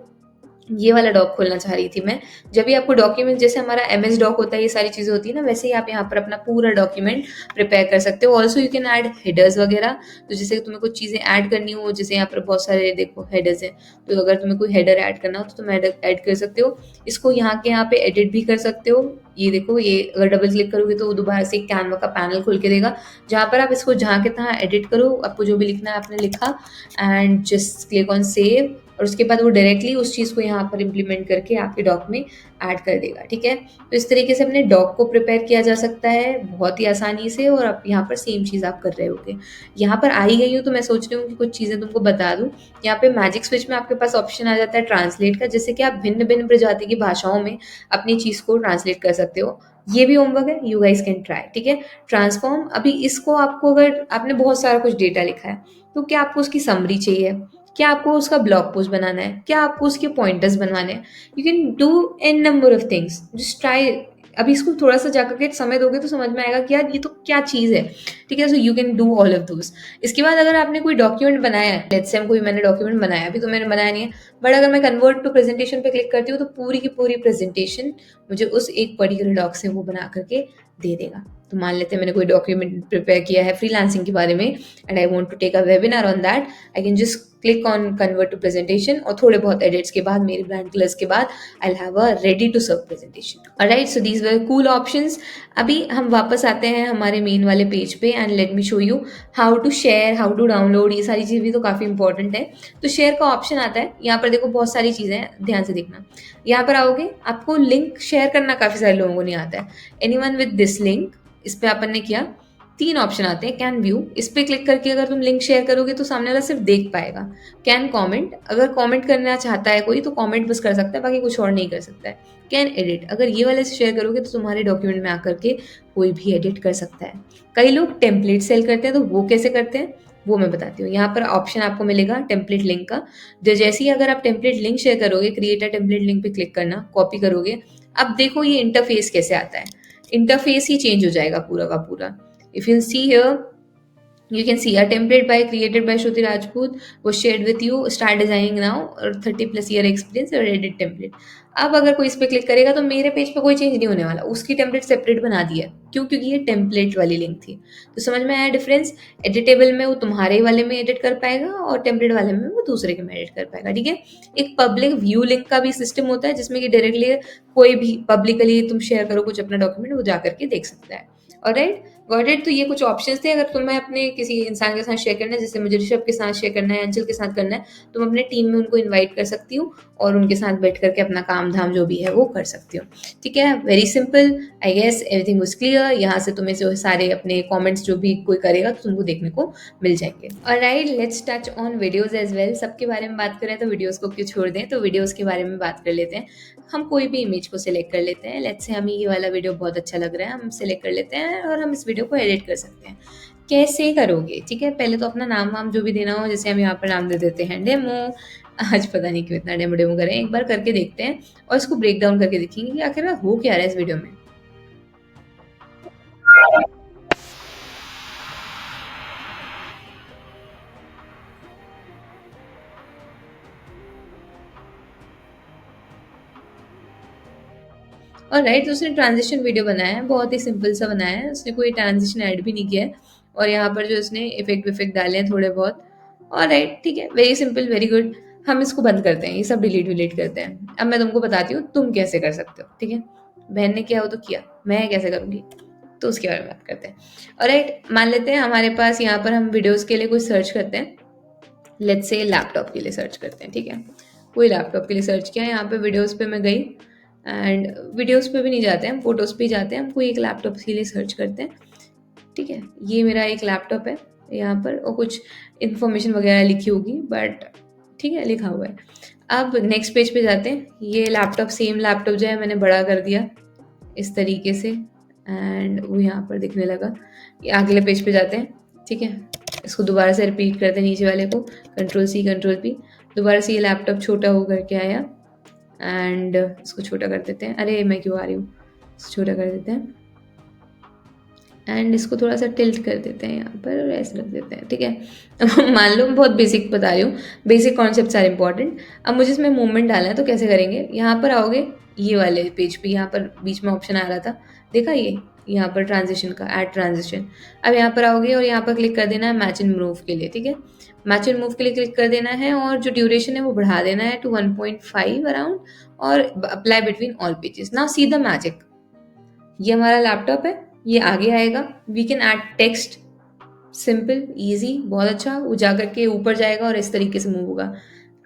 ये वाला डॉक खोलना चाह रही थी मैं। जब भी आपको डॉक्यूमेंट, जैसे हमारा एमएस डॉक होता है, ये सारी चीज़ें होती है ना, वैसे ही आप यहाँ पर अपना पूरा डॉक्यूमेंट प्रिपेयर कर सकते हो। Also you can add headers वगैरह, तो जैसे तुम्हें कुछ चीज़ें ऐड करनी हो, जैसे यहाँ पर बहुत सारे देखो हेडर्स हैं, तो अगर तुम्हें कोई हेडर ऐड करना हो तो तुम ऐड कर सकते हो। इसको यहाँ पे एडिट भी कर सकते हो। ये देखो, ये अगर डबल क्लिक करोगे तो दोबारा से कैनवा का पैनल खुल के देगा, जहाँ पर आप इसको जहाँ के तहाँ एडिट करो, आपको जो भी लिखना है आपने लिखा, and just click on save, और उसके बाद वो डायरेक्टली उस चीज़ को यहाँ पर इम्प्लीमेंट करके आपके डॉक में ऐड कर देगा। ठीक है, तो इस तरीके से अपने डॉक को प्रिपेयर किया जा सकता है बहुत ही आसानी से, और अब यहाँ पर सेम चीज़ आप कर रहे होगे। यहाँ पर आ ही गई हूँ तो मैं सोच रही हूँ कि कुछ चीज़ें तुमको बता दूँ। यहाँ पे मैजिक स्विच में आपके पास ऑप्शन आ जाता है ट्रांसलेट का, जिससे कि आप भिन्न भिन्न प्रजाति की भाषाओं में अपनी चीज़ को ट्रांसलेट कर सकते हो। ये भी होमवर्क है, यू गाइस कैन ट्राई। ठीक है, ट्रांसफॉर्म, अभी इसको आपको, अगर आपने बहुत सारा कुछ डेटा लिखा है तो क्या आपको उसकी समरी चाहिए, क्या आपको उसका ब्लॉग पोस्ट बनाना है, क्या आपको उसके पॉइंटर्स बनवाने हैं, you can do an number of things, just try. अभी इसको थोड़ा सा जाकर के समय दोगे तो समझ में आएगा कि यार ये तो क्या चीज़ है। ठीक है, सो you can do all of those. इसके बाद अगर आपने कोई डॉक्यूमेंट बनाया है, लेट्स से कोई मैंने डॉक्यूमेंट बनाया, अभी तो मैंने बनाया नहीं है, बट अगर मैं कन्वर्ट टू प्रेजेंटेशन पे क्लिक करती हूँ तो पूरी की पूरी प्रेजेंटेशन मुझे उस एक पर्टिकुलर डॉक से वो बना करके दे देगा। तो मान लेते हैं मैंने कोई डॉक्यूमेंट प्रिपेयर किया है फ्रीलांसिंग के बारे में, and I want to take a webinar on that, I can just click on convert to presentation, और थोड़े बहुत एडिट्स के बाद, मेरे ब्रांड कलर्स के बाद, I have a ready to serve presentation. Alright, so these were cool options. अभी हम वापस आते हैं हमारे मेन वाले पेज पे, and let me show you how to share, how to download, ये सारी चीज़ भी तो काफ़ी इंपॉर्टेंट है। तो शेयर का ऑप्शन आता है यहाँ पर, देखो बहुत सारी चीज़ें हैं, ध्यान से देखना। यहाँ पर आओगे, आपको लिंक शेयर करना काफ़ी सारे लोगों को नहीं आता है। एनीवन विद दिस लिंक, इस पर अपन ने किया, तीन ऑप्शन आते हैं। कैन व्यू, इस पे क्लिक करके अगर तुम लिंक शेयर करोगे तो सामने वाला सिर्फ देख पाएगा। कैन कमेंट, अगर कमेंट करना चाहता है कोई तो कमेंट बस कर सकता है, बाकी कुछ और नहीं कर सकता है। कैन एडिट, अगर ये वाले से शेयर करोगे तो तुम्हारे डॉक्यूमेंट में आकर के कोई भी एडिट कर सकता है। कई लोग टेम्पलेट सेल करते हैं, तो वो कैसे करते हैं वो मैं बताती हूँ। यहाँ पर ऑप्शन आपको मिलेगा टेम्पलेट लिंक का, जो जैसे ही अगर आप टेम्पलेट लिंक शेयर करोगे, क्रिएट अ टेम्पलेट लिंक पे क्लिक करना, कॉपी करोगे। अब देखो ये इंटरफेस कैसे आता है, इंटरफेस ही चेंज हो जाएगा पूरा का पूरा। If you'll see here, you can see a template by created by Shruti Rajput was shared with you. Start designing now, और 30 plus year experience और edit template। अब अगर कोई इस पे क्लिक करेगा तो मेरे पेज पे कोई चेंज नहीं होने वाला, उसकी टेम्पलेट सेपरेट बना दी है। क्यों? क्योंकि ये टेम्पलेट वाली लिंक थी। तो समझ में आया डिफरेंस? एडिटेबल में वो तुम्हारे वाले में एडिट कर पाएगा, और टेम्पलेट वाले में वो दूसरे के में एडिट कर पाएगा। ठीक है, एक पब्लिक व्यू लिंक का भी सिस्टम होता है, जिसमें कि डायरेक्टली कोई भी पब्लिकली तुम शेयर करो कुछ अपना डॉक्यूमेंट, वो जा करके देख सकता है। Alright, got it. तो ये कुछ ऑप्शंस थे। अगर तुम्हें अपने किसी इंसान के साथ शेयर करना है, जैसे मुझे ऋषभ के साथ शेयर करना है, अंचल के साथ करना है, तुम अपने टीम में उनको इनवाइट कर सकती हो और उनके साथ बैठ करके अपना काम धाम जो भी है वो कर सकती हो। ठीक है, very simple. I guess everything was clear. यहाँ से तुम्हें जो सारे अपने कमेंट्स जो भी कोई करेगा तो तुमको देखने को मिल जाएंगे। Alright, let's touch on videos as well. सबके बारे में बात करें तो वीडियोस को क्यों छोड़ दें, तो वीडियोस के बारे में बात कर लेते हैं। हम कोई भी इमेज को सिलेक्ट कर लेते हैं। लेट्स से हमें ये वाला वीडियो बहुत अच्छा लग रहा है, हम सिलेक्ट कर लेते हैं और हम इस वीडियो को एडिट कर सकते हैं। कैसे करोगे? ठीक है, पहले तो अपना नाम वाम जो भी देना हो, जैसे हम यहाँ पर नाम दे देते हैं डेमो। आज पता नहीं क्यों इतना डेमो डेमो करें, एक बार करके देखते हैं और इसको ब्रेक डाउन करके देखेंगे कि आखिर हो क्या रहा है इस वीडियो में। और राइट, तो उसने ट्रांजिशन वीडियो बनाया है, बहुत ही सिंपल सा बनाया है, उसने कोई ट्रांजिशन ऐड भी नहीं किया है। और यहाँ पर जो उसने इफेक्ट विफेक्ट डाले हैं थोड़े बहुत। और राइट, ठीक है, वेरी सिंपल, वेरी गुड। हम इसको बंद करते हैं, ये सब डिलीट विलीट करते हैं। अब मैं तुमको बताती हूँ तुम कैसे कर सकते हो, ठीक है। बहन ने किया हो तो किया, मैं कैसे करूँगी तो उसके बारे में बात करते हैं। और राइट, मान लेते हैं हमारे पास यहाँ पर हम वीडियोस के लिए कुछ सर्च करते हैं। लेट्स से लैपटॉप के लिए सर्च करते हैं, ठीक है। कोई लैपटॉप के लिए सर्च किया, यहाँ पे वीडियोस पे मैं गई एंड वीडियोस पे भी नहीं जाते हैं, हम फोटोज पे ही जाते हैं। हम कोई एक लैपटॉप के लिए सर्च करते हैं, ठीक है। ये मेरा एक लैपटॉप है यहाँ पर, और कुछ इन्फॉर्मेशन वगैरह लिखी होगी, बट ठीक है, लिखा हुआ है। अब नेक्स्ट पेज पे जाते हैं। ये लैपटॉप, सेम लैपटॉप जो है मैंने बड़ा कर दिया इस तरीके से एंड वो यहाँ पर दिखने लगा। ये अगले पेज पे जाते हैं, ठीक है। इसको दोबारा से रिपीट करते हैं, नीचे वाले को कंट्रोल सी कंट्रोल पी। दोबारा से ये लैपटॉप छोटा हो करके आया एंड इसको छोटा कर देते हैं। अरे मैं क्यों आ रही हूँ, इसको छोटा कर देते हैं एंड इसको थोड़ा सा टिल्ट कर देते हैं यहाँ पर और ऐसे रख देते हैं, ठीक है। मान लो मैं बहुत बेसिक बता रही हूँ, बेसिक कॉन्सेप्ट्स आर इंपॉर्टेंट। अब मुझे इसमें मूवमेंट डालना है तो कैसे करेंगे, यहाँ पर आओगे, ये वाले पेज पे यहाँ पर बीच में ऑप्शन आ रहा था, देखा, ये यहाँ पर ट्रांजिशन का, ऐड ट्रांजिशन। अब यहाँ पर आओगे और यहाँ पर क्लिक कर देना है मैच एंड मूव के लिए, ठीक है। मैच एंड मूव के लिए क्लिक कर देना है और जो ड्यूरेशन है वो बढ़ा देना है टू 1.5 अराउंड, और apply between all pages. Now see the magic, ये हमारा लैपटॉप है, ये आगे आएगा, we can add text, simple easy, बहुत अच्छा। वो जा करके ऊपर जाएगा और इस तरीके से मूव होगा,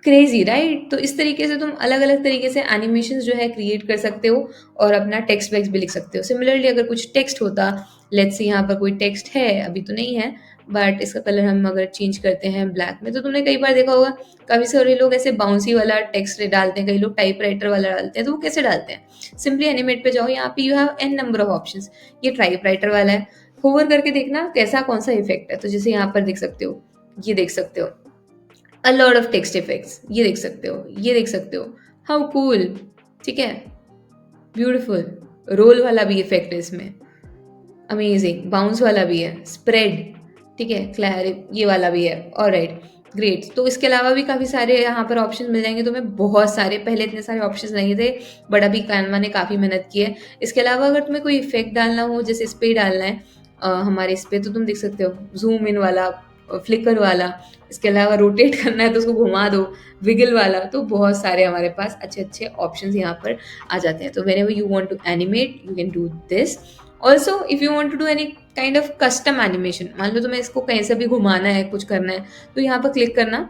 क्रेजी राइट। तो इस तरीके से तुम अलग अलग तरीके से एनिमेशन जो है क्रिएट कर सकते हो और अपना टेक्स्ट वेक्स्ट भी लिख सकते हो। सिमिलरली अगर कुछ टेक्स्ट होता, लेट्स से यहाँ पर कोई टेक्स्ट है, अभी तो नहीं है, बट इसका कलर हम अगर चेंज करते हैं ब्लैक में, तो तुमने कई बार देखा होगा काफी सारे लोग ऐसे बाउंसी वाला टेक्स्ट डालते हैं, कई लोग टाइपराइटर वाला डालते हैं। तो वो कैसे डालते हैं, सिंपली एनिमेट पे जाओ, यहाँ पे you have an number of options. ये टाइपराइटर वाला है, होवर करके देखना कैसा कौन सा इफेक्ट है। तो जैसे यहाँ पर देख सकते हो, ये देख सकते हो, a lot of text effects, ये देख सकते हो, ये देख सकते हो, how cool, ठीक है, ब्यूटिफुल। रोल वाला भी इफेक्ट है इसमें, अमेजिंग। बाउंस वाला भी है, स्प्रेड, ठीक है, क्लैरिट, ये वाला भी है, ऑलराइट, ग्रेट। तो इसके अलावा भी काफ़ी सारे यहाँ पर ऑप्शन मिल जाएंगे तुम्हें, बहुत सारे। पहले इतने सारे ऑप्शन नहीं थे, बट अभी कानवा ने काफ़ी मेहनत की है। इसके अलावा अगर तुम्हें कोई इफेक्ट डालना हो, जैसे इस पे ही डालना है हमारे इस पे, तो तुम देख सकते हो, जूम इन वाला, फ्लिकर वाला। इसके अलावा रोटेट करना है तो उसको घुमा दो, विगल वाला। तो बहुत सारे हमारे पास अच्छे अच्छे ऑप्शंस यहाँ पर आ जाते हैं। तो whenever you want to animate you can do this. Also if you want to do any kind of custom animation, मान लो तुम्हें इसको कहीं से भी घुमाना है, कुछ करना है, तो यहाँ पर क्लिक करना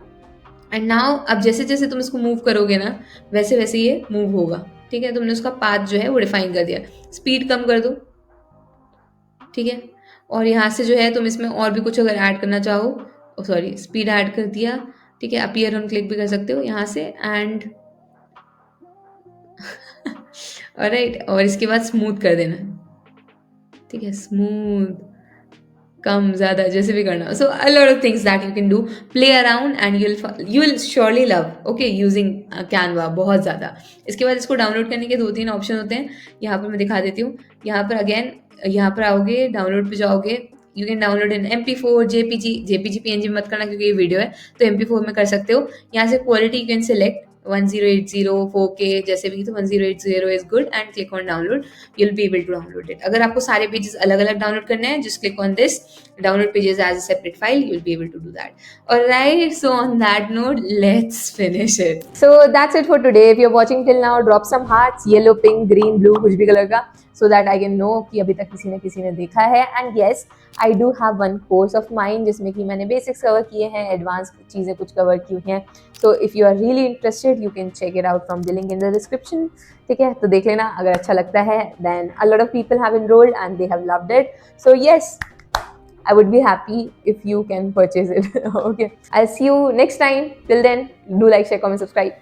एंड नाउ अब जैसे जैसे तुम इसको मूव करोगे ना, वैसे वैसे ये मूव होगा, ठीक है। तुमने उसका पाथ जो है वो डिफाइन कर दिया, स्पीड कम कर दो, ठीक है। और यहाँ से जो है तुम इसमें और भी कुछ अगर ऐड करना चाहो, सॉरी, स्पीड ऐड कर दिया, ठीक है। अपीयर ऑन क्लिक भी कर सकते हो यहाँ से एंड ऑलराइट, और इसके बाद स्मूथ कर देना, ठीक है, स्मूथ, कम, ज़्यादा, जैसे भी करना। So a lot of things that you can do, play around and you will surely love, okay, using Canva बहुत ज़्यादा। इसके बाद इसको डाउनलोड करने के 2-3 ऑप्शन होते हैं, यहाँ पर मैं दिखा देती हूँ। यहाँ पर अगेन, यहाँ पर आओगे, डाउनलोड पे जाओगे, you can download in MP4, JPG PNG मत करना क्योंकि ये वीडियो है, तो MP4 में कर सकते हो। यहाँ से quality you can select 1080 4K, जैसे भी, तो 1080 is good and click on download, you will be able to download it. अगर आपको सारे पेजेस अलग अलग डाउनलोड करने हैं, just click on this download pages as a separate file, you will be able to do that. Alright, so on that note, let's finish it. So that's it for today. If you're watching till now, drop some hearts, yellow, pink, green, blue, कुछ भी colour का, so that I can know कि अभी तक किसी ने देखा है। And yes, I do have one course of mine जिसमें कि मैंने basics कवर किए हैं, advanced चीज़ें कुछ कवर की हैं। So if you are really interested, you can check it out from the link in the description. ठीक है, तो देख लेना अगर अच्छा लगता है। Then a lot of people have enrolled and they have loved it. So yes, I would be happy if you can purchase it. Okay, I'll see you next time. Till then, do like, share, comment, subscribe.